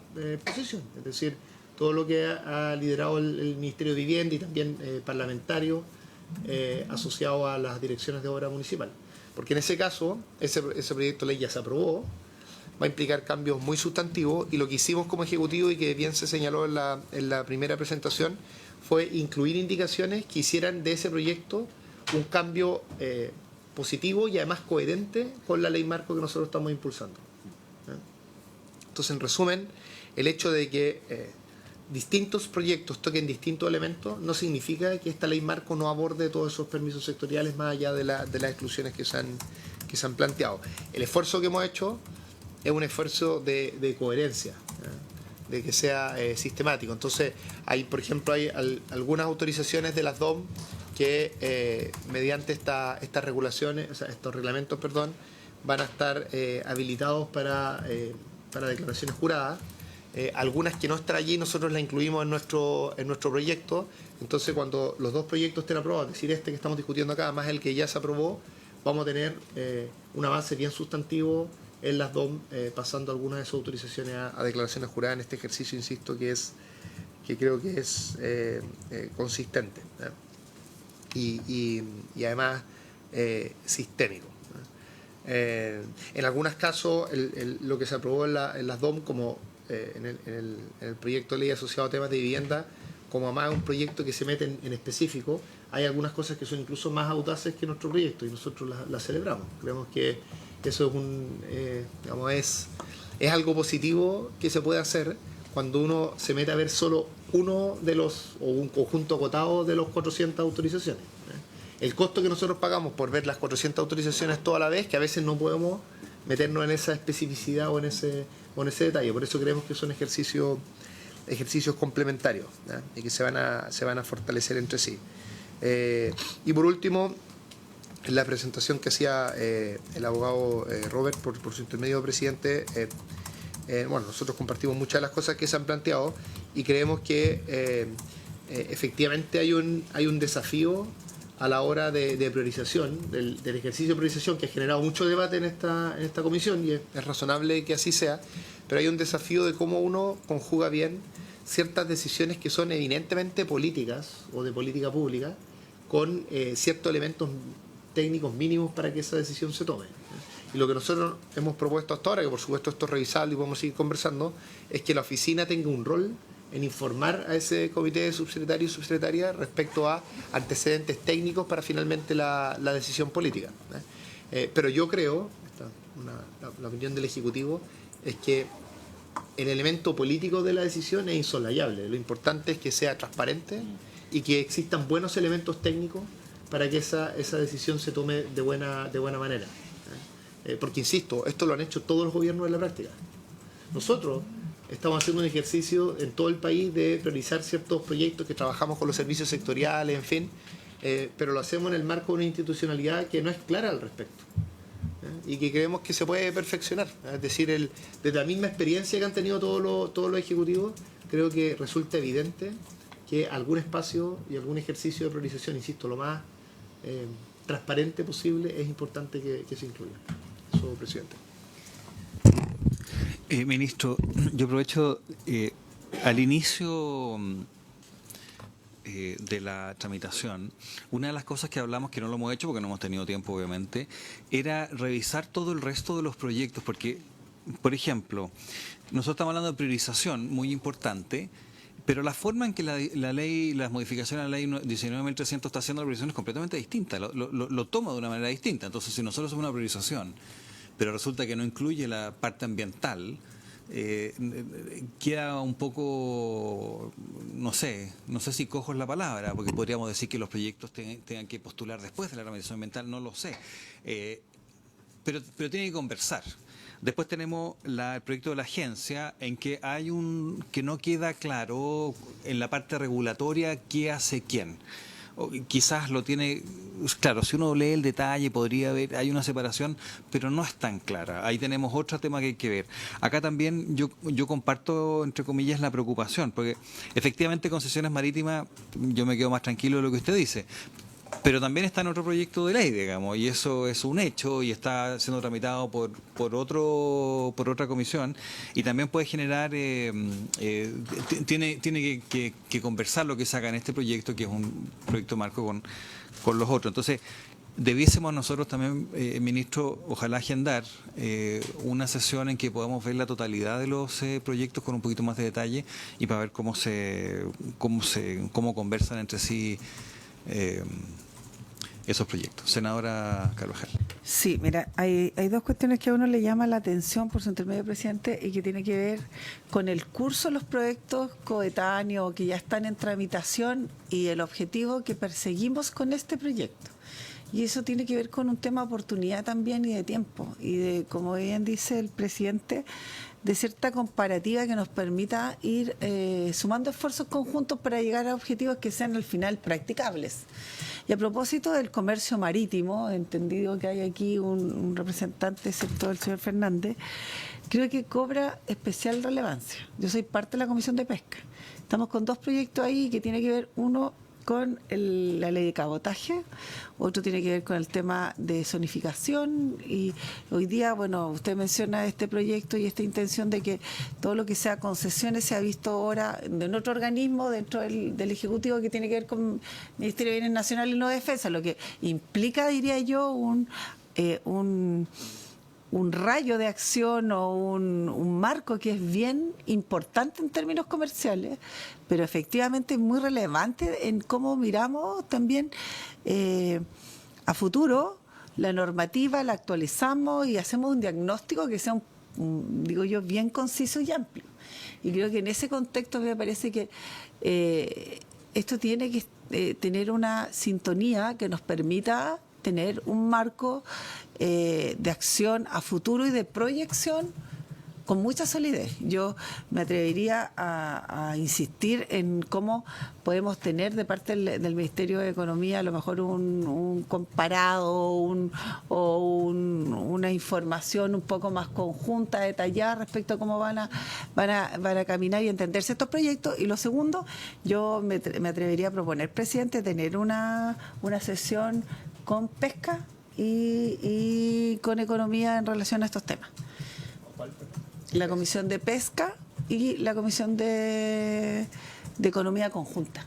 G: posición, es decir, todo lo que ha liderado el Ministerio de Vivienda y también parlamentario asociado a las direcciones de obra municipal. Porque en ese caso, ese proyecto de ley ya se aprobó, va a implicar cambios muy sustantivos, y lo que hicimos como Ejecutivo, y que bien se señaló en la primera presentación, fue incluir indicaciones que hicieran de ese proyecto un cambio positivo y además coherente con la ley marco que nosotros estamos impulsando. Entonces, en resumen, el hecho de que distintos proyectos toquen distintos elementos, no significa que esta ley marco no aborde todos esos permisos sectoriales más allá de las exclusiones que se han planteado. El esfuerzo que hemos hecho es un esfuerzo de coherencia, de que sea sistemático. Entonces, por ejemplo, hay algunas autorizaciones de las DOM que mediante estas regulaciones, o sea, estos reglamentos, perdón, van a estar habilitados para declaraciones juradas. Algunas que no están allí nosotros las incluimos en nuestro proyecto. Entonces, cuando los dos proyectos estén aprobados, es decir, este que estamos discutiendo acá, más el que ya se aprobó, vamos a tener un avance bien sustantivo en las DOM, pasando algunas de sus autorizaciones a declaraciones juradas en este ejercicio, insisto, que creo que es consistente y además sistémico. En algunos casos, lo que se aprobó en las DOM, como en el proyecto de ley asociado a temas de vivienda, como además es un proyecto que se mete en específico, hay algunas cosas que son incluso más audaces que nuestro proyecto y nosotros las celebramos. Creemos que eso es algo positivo que se puede hacer cuando uno se mete a ver solo uno de los, o un conjunto acotado de los 400 autorizaciones. El costo que nosotros pagamos por ver las 400 autorizaciones toda la vez, que a veces no podemos meternos en esa especificidad o en ese detalle. Por eso creemos que son ejercicios complementarios, ¿ya? Y que se van a fortalecer entre sí. Y por último, en la presentación que hacía el abogado Robert por su intermedio, presidente, bueno, nosotros compartimos muchas de las cosas que se han planteado y creemos que efectivamente hay un desafío a la hora de priorización, del ejercicio de priorización, que ha generado mucho debate en esta comisión, y es razonable que así sea, pero hay un desafío de cómo uno conjuga bien ciertas decisiones que son evidentemente políticas o de política pública con ciertos elementos técnicos mínimos para que esa decisión se tome. Y lo que nosotros hemos propuesto hasta ahora, que por supuesto esto es revisable y podemos seguir conversando, es que la oficina tenga un rol en informar a ese comité de subsecretario y subsecretaria respecto a antecedentes técnicos para finalmente la decisión política. Pero yo creo, la opinión del Ejecutivo, es que el elemento político de la decisión es insolayable. Lo importante es que sea transparente y que existan buenos elementos técnicos para que esa decisión se tome de buena manera. Porque, insisto, esto lo han hecho todos los gobiernos en la práctica. Nosotros estamos haciendo un ejercicio en todo el país de priorizar ciertos proyectos que trabajamos con los servicios sectoriales, en fin, pero lo hacemos en el marco de una institucionalidad que no es clara al respecto y que creemos que se puede perfeccionar. Es decir, desde la misma experiencia que han tenido todos los ejecutivos, creo que resulta evidente que algún espacio y algún ejercicio de priorización, insisto, lo más transparente posible, es importante que se incluya. Eso, presidente.
A: Ministro, yo aprovecho al inicio de la tramitación, una de las cosas que hablamos, que no lo hemos hecho porque no hemos tenido tiempo obviamente, era revisar todo el resto de los proyectos, porque, por ejemplo, nosotros estamos hablando de priorización, muy importante, pero la forma en que la ley, las modificaciones a la ley 19.300 está haciendo la priorización es completamente distinta, lo toma de una manera distinta. Entonces, si nosotros hacemos una priorización, pero resulta que no incluye la parte ambiental, queda un poco, no sé si cojo es la palabra, porque podríamos decir que los proyectos tengan que postular después de la tramitación ambiental, no lo sé, pero tiene que conversar. Después tenemos el proyecto de la agencia, en que que no queda claro en la parte regulatoria qué hace quién. O quizás lo tiene, claro, si uno lee el detalle podría haber, hay una separación, pero no es tan clara. Ahí tenemos otro tema que hay que ver. Acá también yo comparto, entre comillas, la preocupación, porque efectivamente concesiones marítimas, yo me quedo más tranquilo de lo que usted dice, pero también está en otro proyecto de ley, digamos, y eso es un hecho y está siendo tramitado por otra comisión, y también puede generar, tiene que conversar lo que saca en este proyecto, que es un proyecto marco con los otros. Entonces, debiésemos nosotros también, ministro, ojalá agendar una sesión en que podamos ver la totalidad de los proyectos con un poquito más de detalle y para ver cómo conversan entre sí esos proyectos. Senadora Carvajal.
F: Sí, mira, hay dos cuestiones que a uno le llama la atención por su intermedio, presidente, y que tiene que ver con el curso de los proyectos coetáneos que ya están en tramitación y el objetivo que perseguimos con este proyecto. Y eso tiene que ver con un tema de oportunidad también y de tiempo, y de, como bien dice el presidente, de cierta comparativa que nos permita ir sumando esfuerzos conjuntos para llegar a objetivos que sean al final practicables. Y a propósito del comercio marítimo, entendido que hay aquí un representante excepto el señor Fernández, creo que cobra especial relevancia. Yo soy parte de la Comisión de Pesca. Estamos con dos proyectos ahí que tiene que ver, uno con la ley de cabotaje, otro tiene que ver con el tema de zonificación, y hoy día, bueno, usted menciona este proyecto y esta intención de que todo lo que sea concesiones se ha visto ahora en otro organismo dentro del Ejecutivo que tiene que ver con el Ministerio de Bienes Nacionales y no de Defensa, lo que implica, diría yo, un rayo de acción o un marco que es bien importante en términos comerciales, pero efectivamente muy relevante en cómo miramos también a futuro la normativa, la actualizamos y hacemos un diagnóstico que sea, digo yo, bien conciso y amplio. Y creo que en ese contexto me parece que esto tiene que tener una sintonía que nos permita tener un marco de acción a futuro y de proyección con mucha solidez. Yo me atrevería a insistir en cómo podemos tener de parte del Ministerio de Economía a lo mejor un comparado o una información un poco más conjunta, detallada respecto a cómo van a caminar y entenderse estos proyectos. Y lo segundo, yo me atrevería a proponer, presidente, tener una sesión con pesca y con economía en relación a estos temas. La Comisión de Pesca y la Comisión de Economía Conjunta.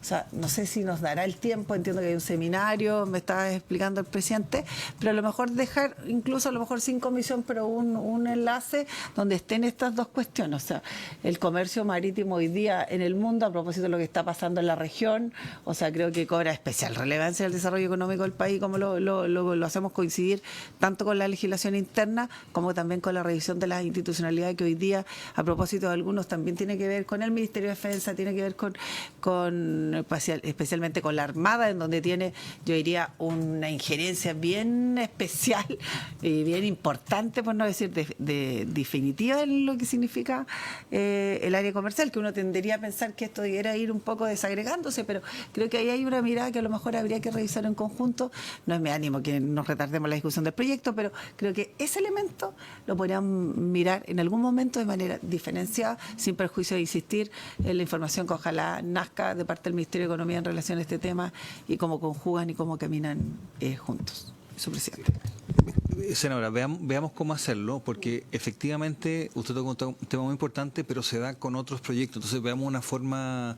F: O sea, no sé si nos dará el tiempo, entiendo que hay un seminario, me estaba explicando el presidente, pero a lo mejor dejar, incluso a lo mejor sin comisión, pero un enlace donde estén estas dos cuestiones. O sea, el comercio marítimo hoy día en el mundo, a propósito de lo que está pasando en la región, o sea, creo que cobra especial relevancia en el desarrollo económico del país, como lo hacemos coincidir tanto con la legislación interna como también con la revisión de las institucionalidades que hoy día, a propósito de algunos, también tiene que ver con el Ministerio de Defensa, tiene que ver con especialmente con la Armada, en donde tiene, yo diría, una injerencia bien especial y bien importante, por no decir definitiva, en lo que significa el área comercial, que uno tendería a pensar que esto debiera ir un poco desagregándose, pero creo que ahí hay una mirada que a lo mejor habría que revisar en conjunto. No es mi ánimo que nos retardemos la discusión del proyecto, pero creo que ese elemento lo podrían mirar en algún momento de manera diferenciada, sin perjuicio de insistir en la información que ojalá nazca de parte del Ministerio de Economía en relación a este tema y cómo conjugan y cómo caminan juntos. Su presidente.
A: Senadora, veamos cómo hacerlo, porque efectivamente usted tocó un tema muy importante, pero se da con otros proyectos. Entonces veamos una forma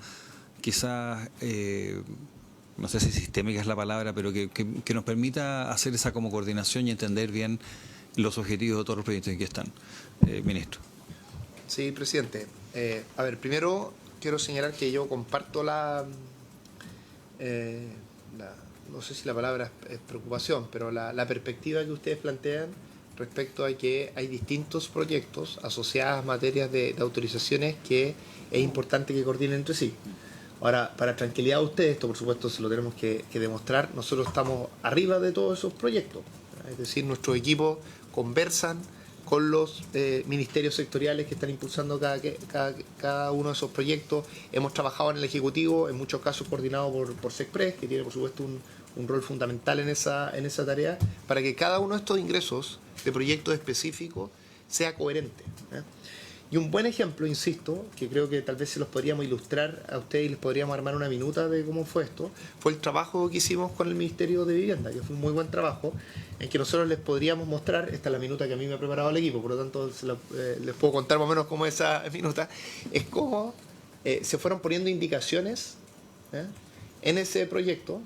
A: quizás, no sé si sistémica es la palabra, pero que nos permita hacer esa como coordinación y entender bien los objetivos de todos los proyectos en que están. Ministro.
G: Sí, presidente. A ver, primero quiero señalar que yo comparto no sé si la palabra es preocupación, pero la perspectiva que ustedes plantean respecto a que hay distintos proyectos asociados a materias de autorizaciones que es importante que coordinen entre sí. Ahora, para tranquilidad de ustedes, esto por supuesto se lo tenemos que demostrar, nosotros estamos arriba de todos esos proyectos. Es decir, nuestros equipos conversan con los ministerios sectoriales que están impulsando cada uno de esos proyectos. Hemos trabajado en el Ejecutivo, en muchos casos coordinado por SECPRES, que tiene por supuesto un rol fundamental en esa tarea, para que cada uno de estos ingresos de proyectos específicos sea coherente. Y un buen ejemplo, insisto, que creo que tal vez se los podríamos ilustrar a ustedes y les podríamos armar una minuta de cómo fue esto, fue el trabajo que hicimos con el Ministerio de Vivienda, que fue un muy buen trabajo, en que nosotros les podríamos mostrar, esta es la minuta que a mí me ha preparado el equipo, por lo tanto les puedo contar más o menos cómo es esa minuta, es cómo se fueron poniendo indicaciones en ese proyecto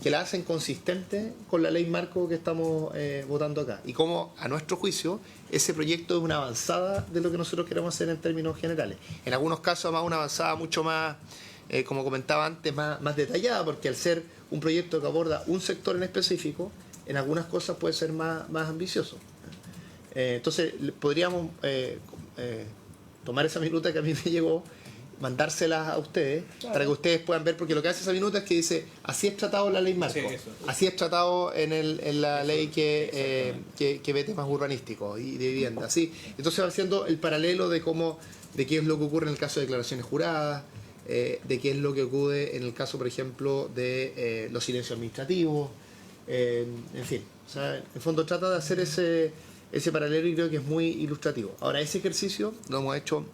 G: que la hacen consistente con la ley marco que estamos votando acá. Y cómo, a nuestro juicio, ese proyecto es una avanzada de lo que nosotros queremos hacer en términos generales. En algunos casos, además, una avanzada mucho más, como comentaba antes, más detallada, porque al ser un proyecto que aborda un sector en específico, en algunas cosas puede ser más ambicioso. Entonces, podríamos tomar esa minuta que a mí me llegó, mandárselas a ustedes, para que ustedes puedan ver, porque lo que hace esa minuta es que dice, así es tratado la ley marco, así es tratado en la ley que ve temas urbanísticos y de vivienda. Así. Entonces va haciendo el paralelo de qué es lo que ocurre en el caso de declaraciones juradas, de qué es lo que ocurre en el caso, por ejemplo, de los silencios administrativos, en fin. O sea, en el fondo trata de hacer ese paralelo y creo que es muy ilustrativo. Ahora, ese ejercicio lo hemos hecho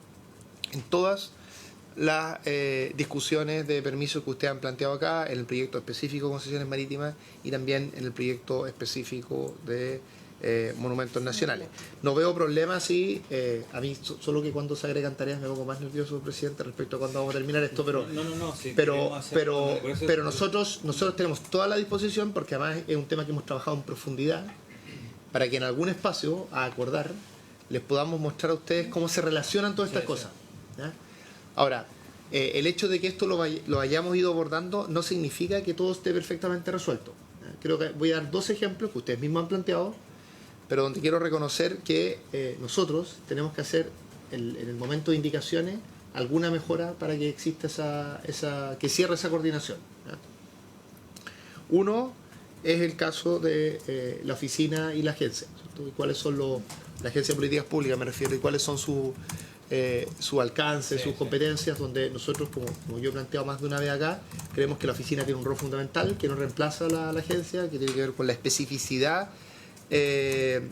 G: en todas las discusiones de permisos que ustedes han planteado acá, en el proyecto específico de concesiones marítimas y también en el proyecto específico de monumentos nacionales. No veo problemas si, a mí solo que cuando se agregan tareas me pongo más nervioso, presidente, respecto a cuándo vamos a terminar esto, pero nosotros tenemos toda la disposición, porque además es un tema que hemos trabajado en profundidad, para que en algún espacio a acordar les podamos mostrar a ustedes cómo se relacionan todas estas cosas. ¿Ya? Ahora, el hecho de que esto lo hayamos ido abordando no significa que todo esté perfectamente resuelto. Creo que voy a dar 2 ejemplos que ustedes mismos han planteado, pero donde quiero reconocer que nosotros tenemos que hacer, en el momento de indicaciones, alguna mejora para que exista que cierre esa coordinación. ¿Ya? Uno es el caso de la oficina y la agencia, ¿cierto? Y cuáles son la agencia de políticas públicas, me refiero, y cuáles son su alcance, sus competencias, donde nosotros, como yo he planteado más de una vez acá, creemos que la oficina tiene un rol fundamental, que no reemplaza a la agencia, que tiene que ver con la especificidad de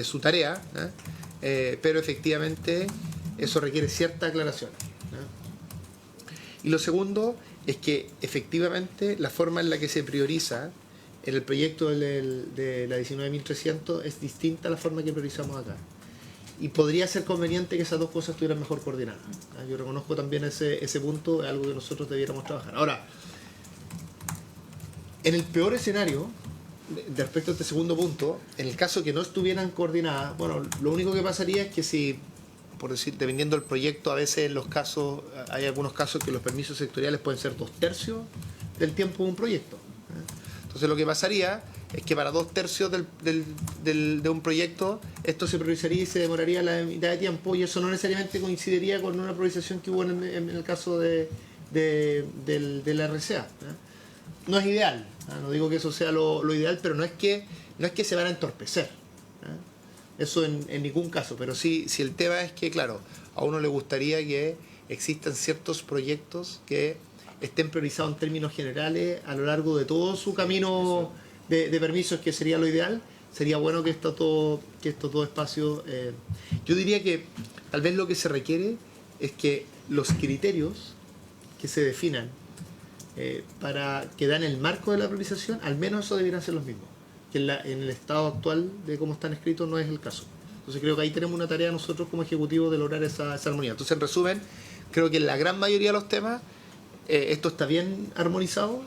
G: su tarea, pero efectivamente eso requiere cierta aclaración. Y lo segundo es que efectivamente la forma en la que se prioriza en el proyecto de la 19.300 es distinta a la forma que priorizamos acá. Y podría ser conveniente que esas dos cosas estuvieran mejor coordinadas. Yo reconozco también ese punto, es algo que nosotros debiéramos trabajar. Ahora, en el peor escenario, respecto a este segundo punto, en el caso que no estuvieran coordinadas, bueno, lo único que pasaría es que si, por decir, dependiendo del proyecto, a veces en los casos, hay algunos casos que los permisos sectoriales pueden ser 2/3 del tiempo de un proyecto. Entonces lo que pasaría es que para 2/3 de un proyecto esto se priorizaría y se demoraría la mitad de tiempo, y eso no necesariamente coincidiría con una priorización que hubo en el caso del RCA. No es ideal, no digo que eso sea lo ideal, pero no es que se van a entorpecer. Eso en ningún caso, pero sí, si el tema es que, claro, a uno le gustaría que existan ciertos proyectos que estén priorizados en términos generales a lo largo de todo su camino de permisos, que sería lo ideal. Sería bueno que estos dos espacios, yo diría que tal vez lo que se requiere es que los criterios que se definan para que dan el marco de la priorización, al menos eso debieran ser los mismos, que en el estado actual de cómo están escritos no es el caso. Entonces creo que ahí tenemos una tarea nosotros como ejecutivo de lograr esa armonía. Entonces, en resumen, creo que en la gran mayoría de los temas esto está bien armonizado.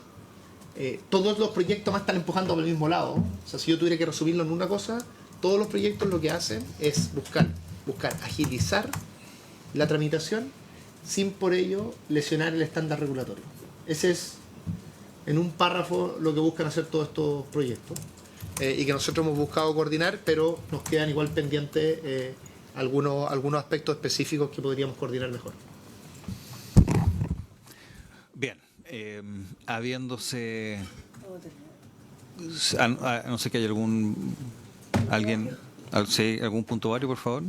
G: Todos los proyectos más están empujando por el mismo lado. O sea, si yo tuviera que resumirlo en una cosa, todos los proyectos lo que hacen es buscar agilizar la tramitación sin por ello lesionar el estándar regulatorio. Ese es, en un párrafo, lo que buscan hacer todos estos proyectos. Y que nosotros hemos buscado coordinar, pero nos quedan igual pendientes algunos aspectos específicos que podríamos coordinar mejor.
A: Bien, habiéndose... no sé que hay algún punto varios, por favor.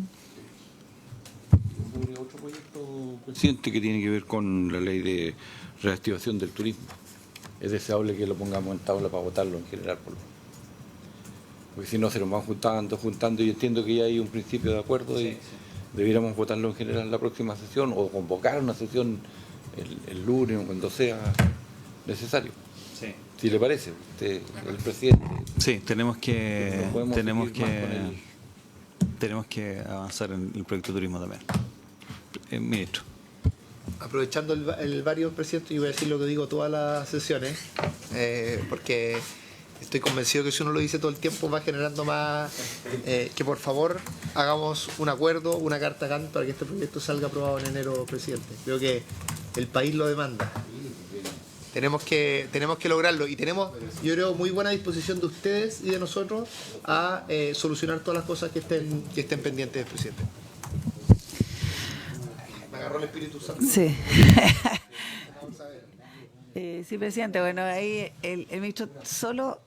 I: Otro proyecto, presidente, que tiene que ver con la ley de reactivación del turismo. Es deseable que lo pongamos en tabla para votarlo en general, porque si no se nos van juntando, y entiendo que ya hay un principio de acuerdo y debiéramos votarlo en general en la próxima sesión, o convocar una sesión el lunes o cuando sea necesario. Sí. Si le parece, usted, el presidente.
A: Sí, tenemos que avanzar en el proyecto de turismo también. Ministro.
G: Aprovechando el varios, presidente, yo voy a decir lo que digo todas las sesiones, porque estoy convencido que si uno lo dice todo el tiempo va generando más, que por favor hagamos un acuerdo, una carta GAN para que este proyecto salga aprobado en enero, presidente. Creo que el país lo demanda. Tenemos que lograrlo y tenemos, yo creo, muy buena disposición de ustedes y de nosotros a solucionar todas las cosas que estén pendientes, presidente. Me agarró el Espíritu Santo.
F: Sí. Sí, presidente. Bueno, ahí el ministro solo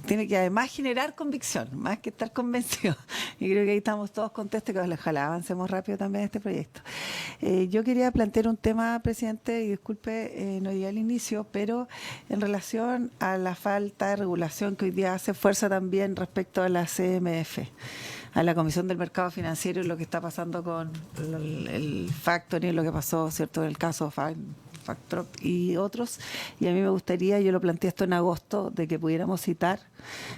F: tiene que además generar convicción, más que estar convencido. Y creo que ahí estamos todos contentos y que ojalá avancemos rápido también en este proyecto. Yo quería plantear un tema, presidente, y disculpe, no llegué al inicio, pero en relación a la falta de regulación que hoy día hace fuerza también respecto a la CMF, a la Comisión del Mercado Financiero y lo que está pasando con el factoring, lo que pasó, ¿cierto?, en el caso Factor y otros, y a mí me gustaría, yo lo planteé esto en agosto, de que pudiéramos citar,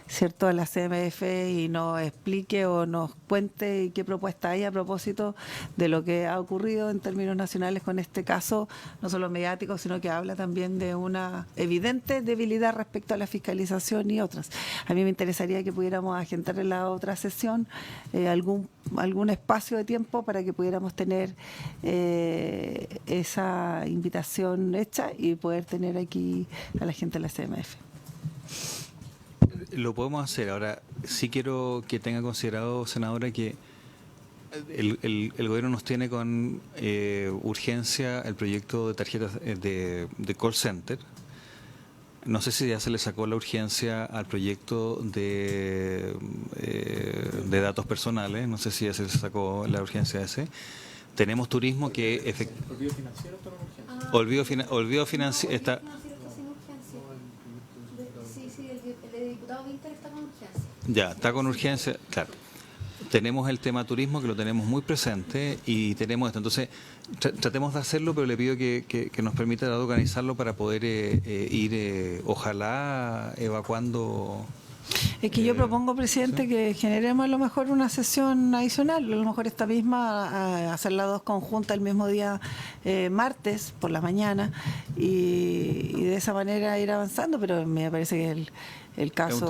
F: ¿cierto?, a la CMF y nos explique o nos cuente qué propuesta hay a propósito de lo que ha ocurrido en términos nacionales con este caso, no solo mediático, sino que habla también de una evidente debilidad respecto a la fiscalización y otras. A mí me interesaría que pudiéramos agendar en la otra sesión algún espacio de tiempo para que pudiéramos tener esa invitación hecha y poder tener aquí a la gente de la CMF.
A: Lo podemos hacer. Ahora, sí quiero que tenga considerado, senadora, que el gobierno nos tiene con urgencia el proyecto de tarjetas de call center. No sé si ya se le sacó la urgencia al proyecto de datos personales, no sé si ya se le sacó la urgencia a ese. Tenemos turismo que... ¿Olvido financiero está con urgencia? Olvido financiero está...
J: Sí, el de diputado Winter está con urgencia.
A: Ya, está con urgencia, claro. Tenemos el tema turismo que lo tenemos muy presente y tenemos esto. Entonces, tratemos de hacerlo, pero le pido que nos permita organizarlo para poder ir, ojalá, evacuando...
F: Es que yo propongo, presidente, que generemos a lo mejor una sesión adicional, a lo mejor esta misma, hacer las dos conjuntas el mismo día, martes por la mañana, y de esa manera ir avanzando, pero me parece que el caso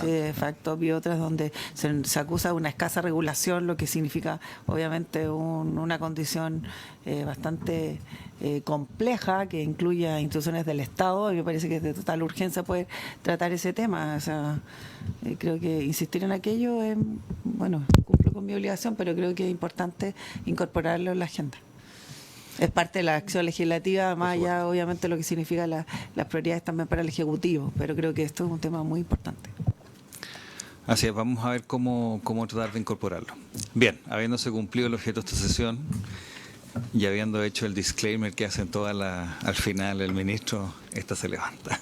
F: de Factor y otras donde se acusa de una escasa regulación, lo que significa obviamente una condición bastante compleja que incluya instituciones del Estado. A mí me parece que es de total urgencia poder tratar ese tema. O sea, creo que insistir en aquello, bueno, cumplo con mi obligación, pero creo que es importante incorporarlo en la agenda. Es parte de la acción legislativa, más allá obviamente lo que significa las prioridades también para el Ejecutivo, pero creo que esto es un tema muy importante.
A: Así es, vamos a ver cómo tratar de incorporarlo. Bien, habiéndose cumplido el objeto de esta sesión y habiendo hecho el disclaimer que hacen al final el ministro, esta se levanta.